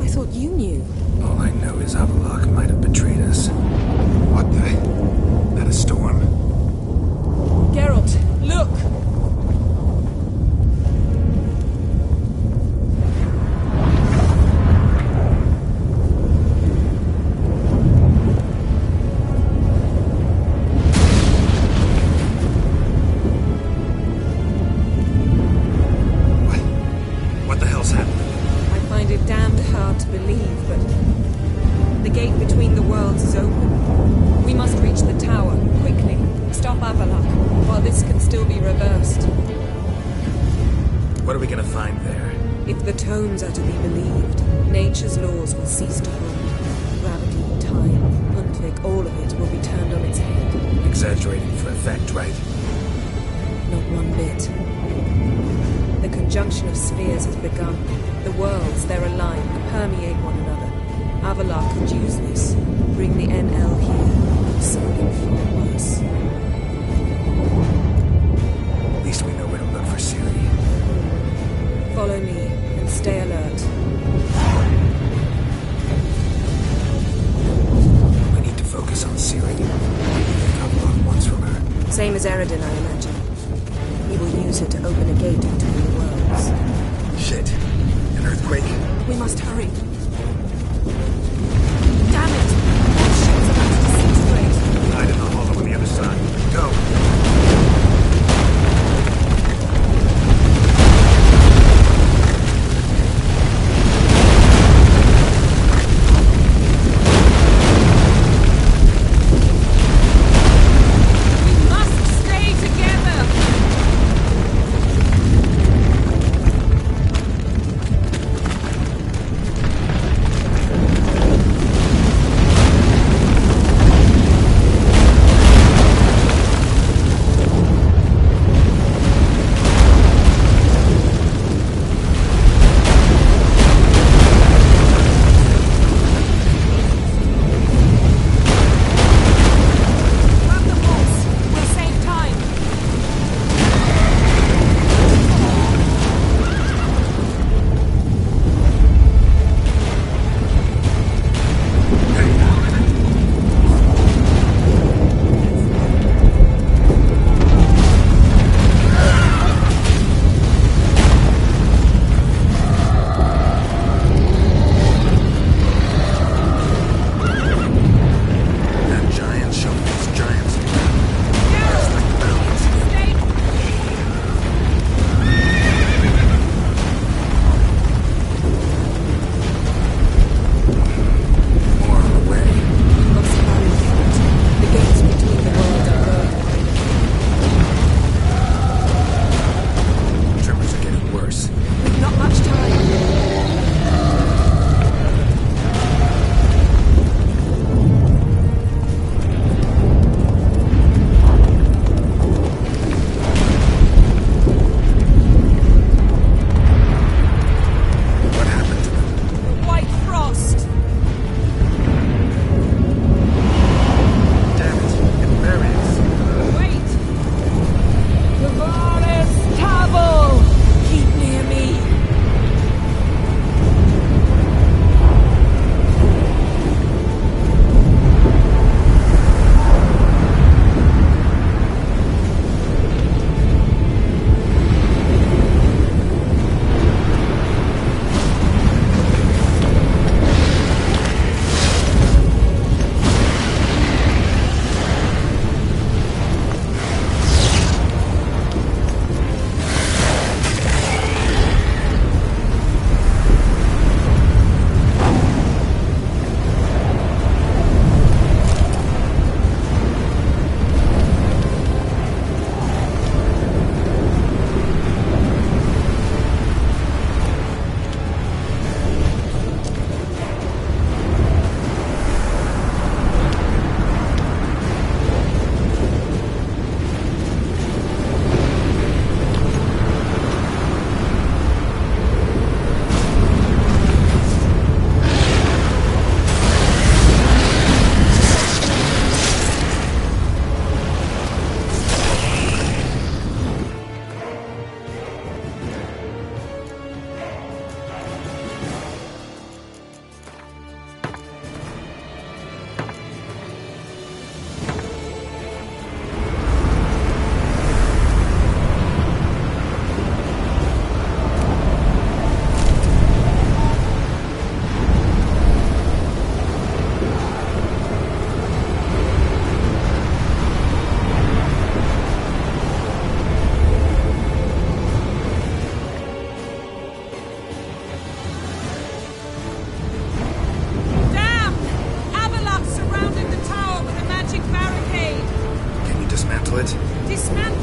I thought you knew. All I know is Avallac'h might have betrayed us. What the? That a storm? Geralt, look! What the hell's happening? I find it damned hard to believe, but the gate between the worlds is open. We must reach the tower, quickly. Stop Avallac'h, while this can still be reversed. What are we gonna find there? If the tomes are to be believed, nature's laws will cease to hold. Gravity, time, Huntvik, all of it will be turned on its head. Exaggerating for effect, right? Not one bit. The conjunction of spheres has begun. The worlds, they're aligned, permeate one another. Avallac'h could use this. Bring the NL here. Or something far worse. At least we know where to look for Ciri. Follow me, and stay alert. We need to focus on Ciri. Avallac'h wants from her. Same as Eredin, I imagine. He will use it to open a gate between the worlds. Shit. An earthquake? We must hurry. Damn it! That ship's about to disintegrate. Hide in the hollow on the other side. Go! We must stay together! it? Dismantle?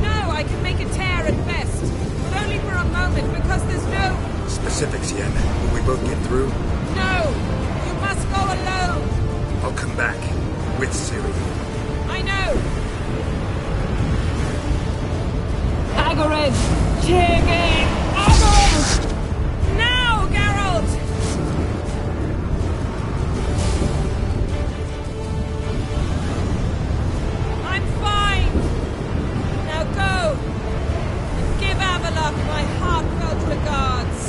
No, I can make a tear at best. But only for a moment, because there's no... Specifics, Yen. Will we both get through? No! You must go alone! I'll come back. With Ciri. I know! Agarid! Tiggy! Agarid! Now, Geralt! I'm fine! Now go! And give Avallac'h my heartfelt regards!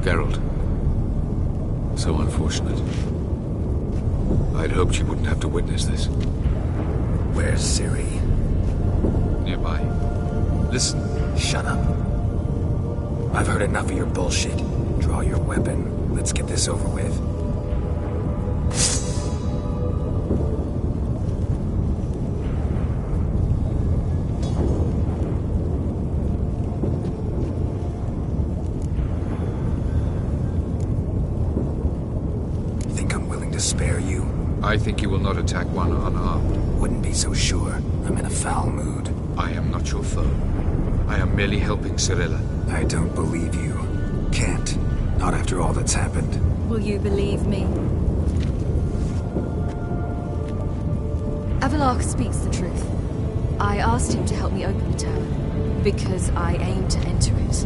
Geralt. So unfortunate. I'd hoped you wouldn't have to witness this. Where's Ciri? Nearby. Listen. Shut up. I've heard enough of your bullshit. Draw your weapon. Let's get this over with. Spare you? I think you will not attack one unarmed. Wouldn't be so sure. I'm in a foul mood. I am not your foe. I am merely helping Cirilla. I don't believe you. Can't. Not after all that's happened. Will you believe me? Avallac'h speaks the truth. I asked him to help me open the tower, because I aim to enter it.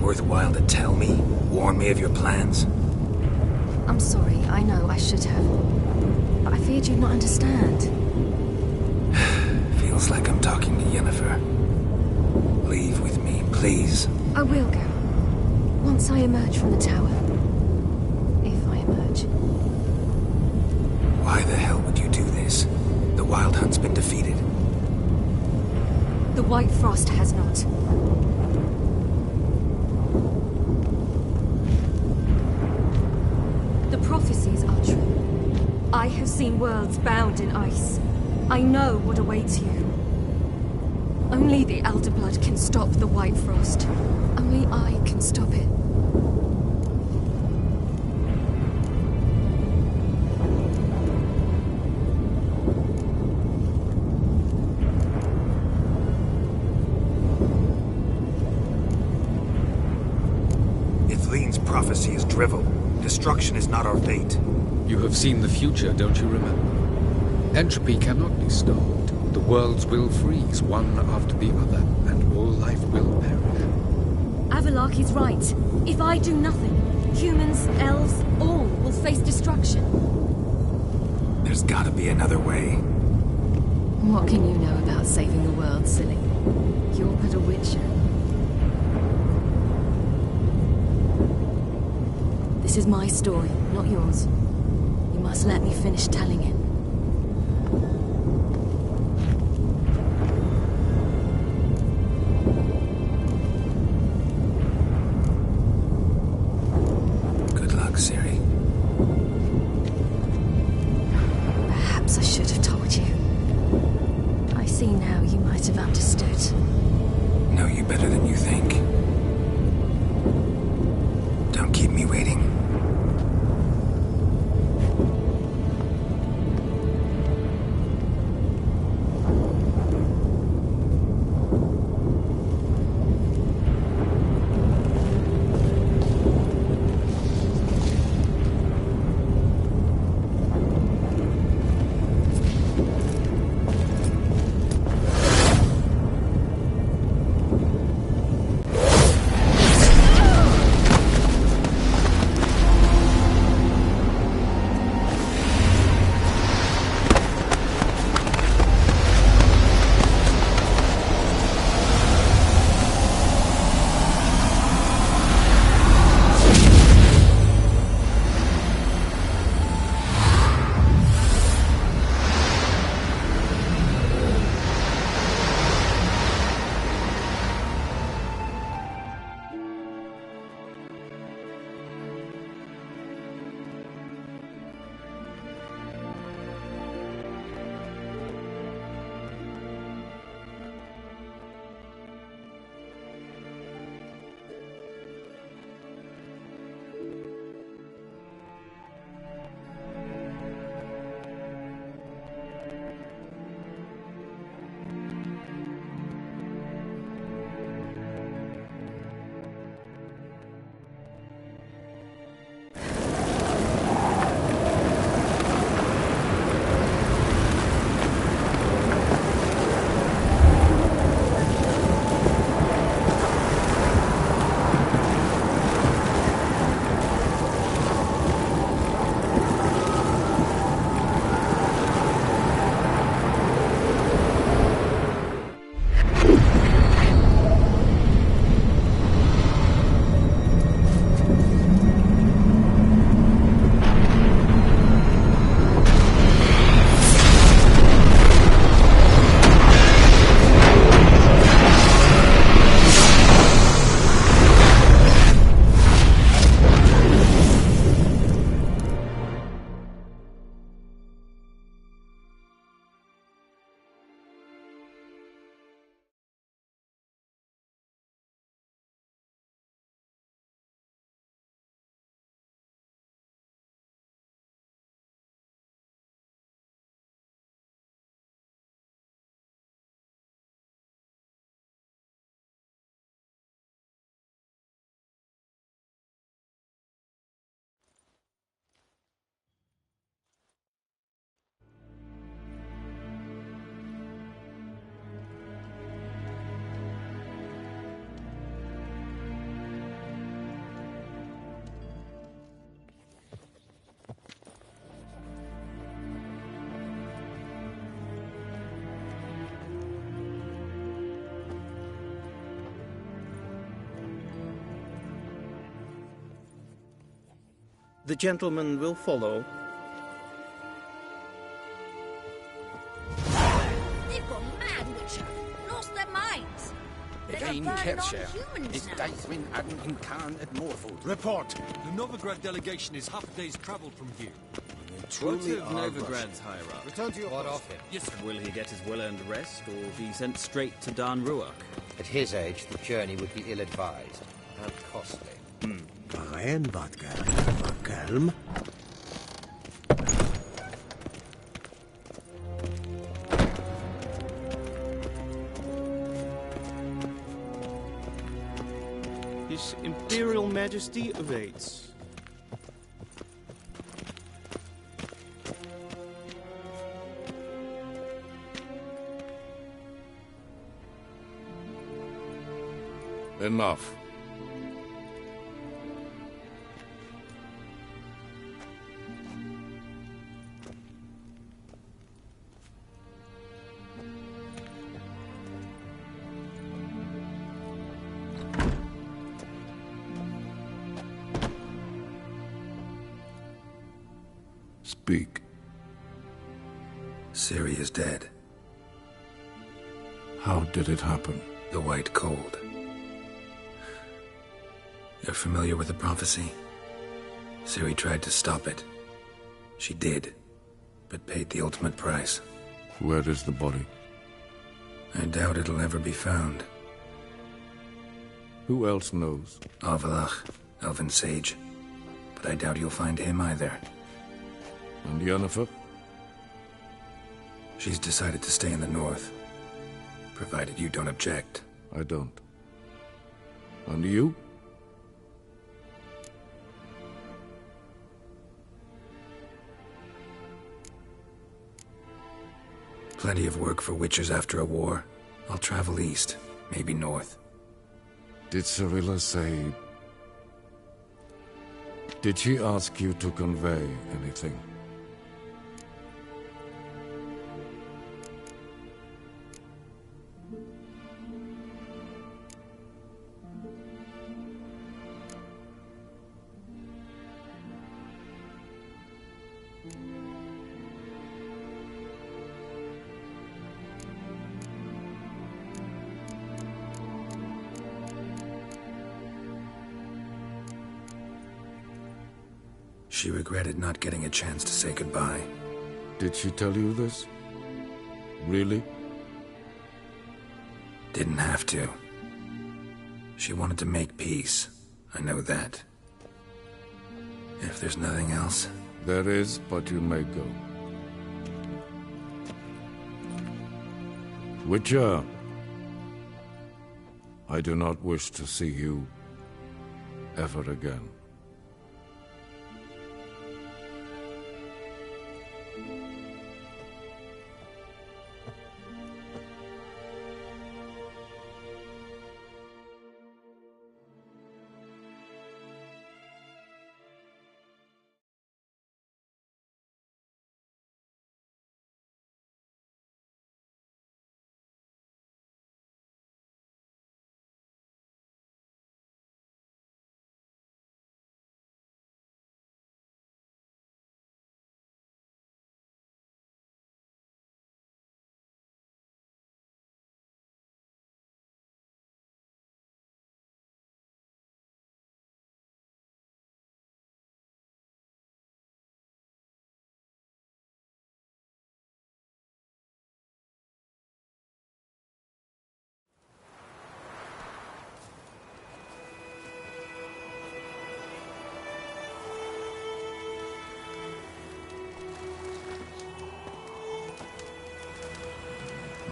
Worthwhile to tell me? Warn me of your plans? I'm sorry, I know, I should have. But I feared you'd not understand. Feels like I'm talking to Yennefer. Leave with me, please. I will go. Once I emerge from the tower. If I emerge. Why the hell would you do this? The Wild Hunt's been defeated. The White Frost has not. Prophecies are true. I have seen worlds bound in ice. I know what awaits you. Only the Elder Blood can stop the White Frost. Only I can stop it. Ithlinne's prophecy is drivel. Destruction is not our fate. You have seen the future, don't you remember? Entropy cannot be stopped. The worlds will freeze, one after the other, and all life will perish. Avallac'h is right. If I do nothing, humans, elves, all will face destruction. There's gotta be another way. What can you know about saving the world, silly? You're but a witcher. This is my story, not yours. You must let me finish telling it. Good luck, Ciri. Perhaps I should have told you. I see now you might have understood. Know you better than you think. Don't keep me waiting. The gentleman will follow. They've gone mad, Witcher. Lost their minds. They're burning on humans now. Report. The Novigrad delegation is half a day's travel from here. Truly of Novigrad's higher up. Return to your What post. of him? Yes, sir. Will he get his well-earned rest, or be sent straight to Dan Ruach? At his age, the journey would be ill-advised and costly. Waarin wat Kelm? His Imperial Majesty awaits. Enough. Speak. Ciri is dead. How did it happen? The White Cold. You're familiar with the prophecy? Ciri tried to stop it. She did, but paid the ultimate price. Where is the body? I doubt it'll ever be found. Who else knows? Avallac'h, Elven Sage. But I doubt you'll find him either. And Yennefer? She's decided to stay in the north. Provided you don't object. I don't. And you? Plenty of work for witchers after a war. I'll travel east, maybe north. Did Cirilla say... Did she ask you to convey anything? She regretted not getting a chance to say goodbye. Did she tell you this? Really? Didn't have to. She wanted to make peace. I know that. If there's nothing else... There is, but you may go. Witcher, I do not wish to see you ever again.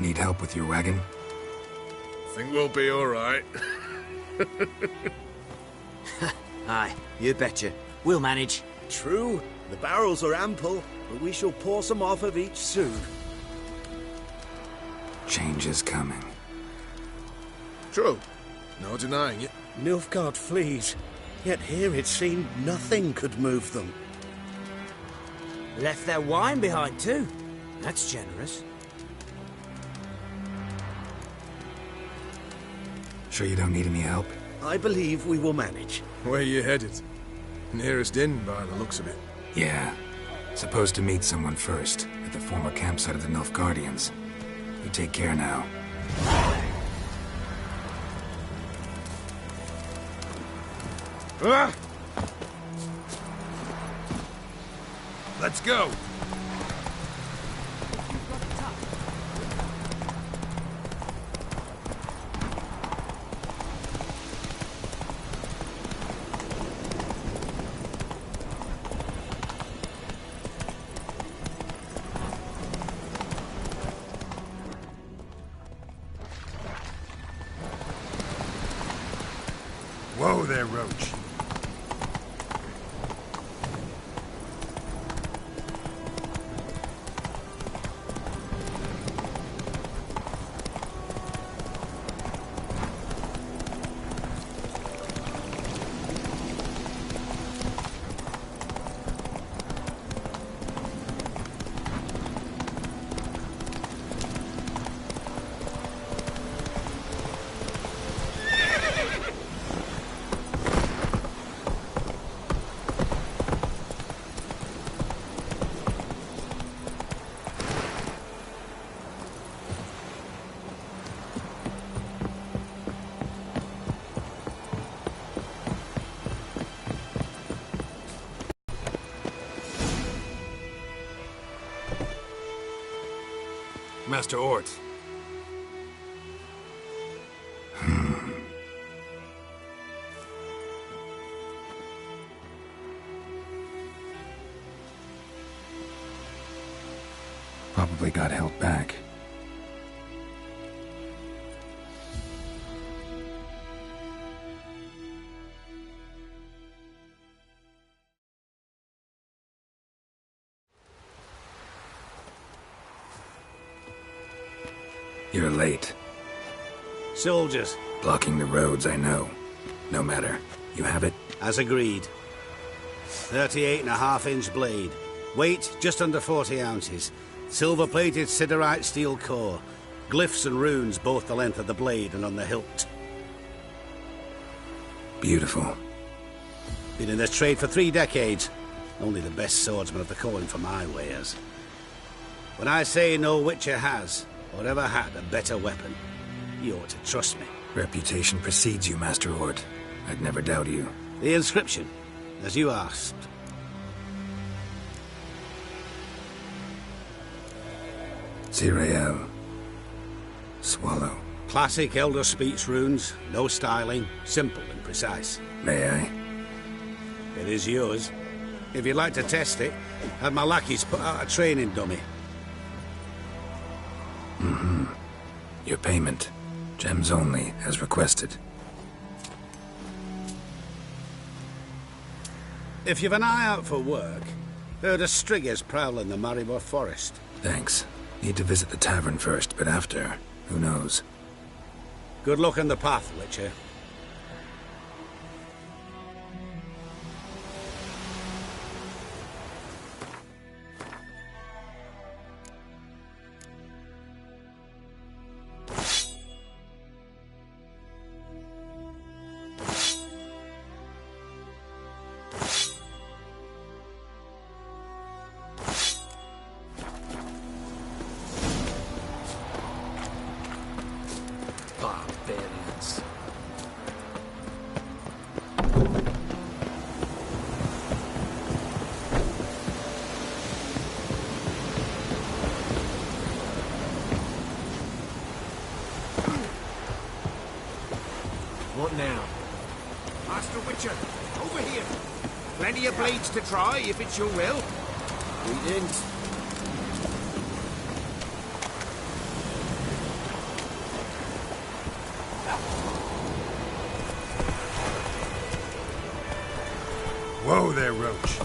Need help with your wagon? Think we'll be all right. Aye, you betcha. We'll manage. True, the barrels are ample, but we shall pour some off of each soon. Change is coming. True. No denying it. Nilfgaard flees, yet here it seemed nothing could move them. Left their wine behind too. That's generous. Sure you don't need any help? I believe we will manage. Where are you headed? Nearest in, by the looks of it. Yeah. Supposed to meet someone first, at the former campsite of the Nilfgaardians. You take care now. Let's go! Whoa there, Roach. Master Ort. Probably got held back. You're late. Soldiers. Blocking the roads, I know. No matter. You have it? As agreed. 38.5-inch blade. Weight just under 40 ounces. Silver-plated siderite steel core. Glyphs and runes both the length of the blade and on the hilt. Beautiful. Been in this trade for 3 decades. Only the best swordsman of the coin for my wares. When I say no Witcher has, or ever had, a better weapon, you ought to trust me. Reputation precedes you, Master Ort. I'd never doubt you. The inscription, as you asked. Zirael. Swallow. Classic Elder Speech runes, no styling, simple and precise. May I? It is yours. If you'd like to test it, have my lackeys put out a training dummy. Mm-hmm. Your payment. Gems only, as requested. If you've an eye out for work, heard of Striggers prowling the Maribor Forest. Thanks. Need to visit the tavern first, but after, who knows? Good luck on the path, Witcher. Barbarians. What now? Master Witcher, over here. Plenty of blades to try, if it's your will. We didn't. Whoa there, Roach.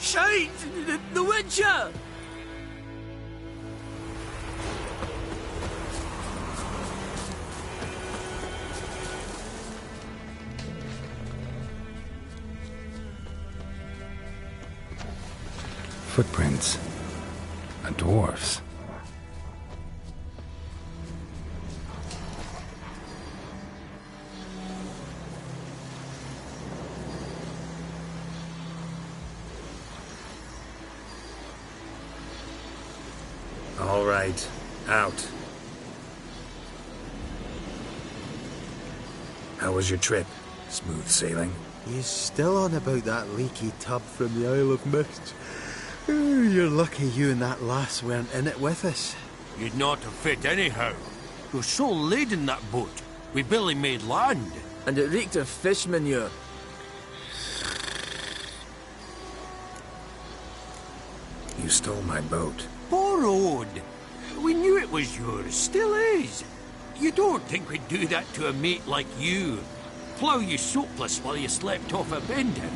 Shite! The Witcher! Footprints. A dwarf's. All right, out. How was your trip? Smooth sailing? He's still on about that leaky tub from the Isle of Mist. Ooh, you're lucky you and that lass weren't in it with us. You'd not have fit anyhow. You're so laden, that boat. We barely made land. And it reeked of fish manure. You stole my boat. Borrowed. We knew it was yours. Still is. You don't think we'd do that to a mate like you? Plough you soapless while you slept off a bender?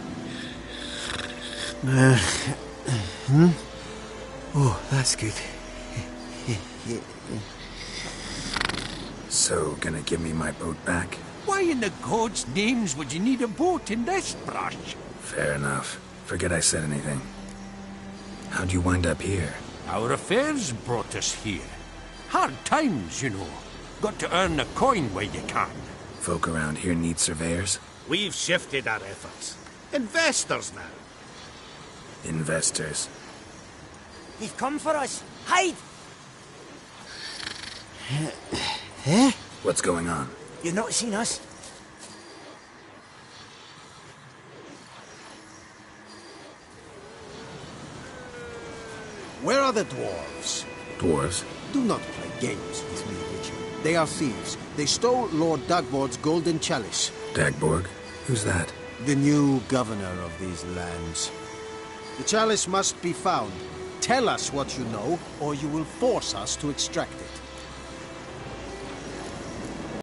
Oh, that's good. So, gonna give me my boat back? Why in the gods' names would you need a boat in this brush? Fair enough. Forget I said anything. How'd you wind up here? Our affairs brought us here. Hard times, you know. Got to earn the coin where you can. Folk around here need surveyors? We've shifted our efforts. Investors now. Investors. He've come for us. Hide! Eh? What's going on? You've not seen us? Where are the dwarves? Dwarves? Do not play games with me, Richard. They are thieves. They stole Lord Dagborg's golden chalice. Dagborg? Who's that? The new governor of these lands. The chalice must be found. Tell us what you know, or you will force us to extract it.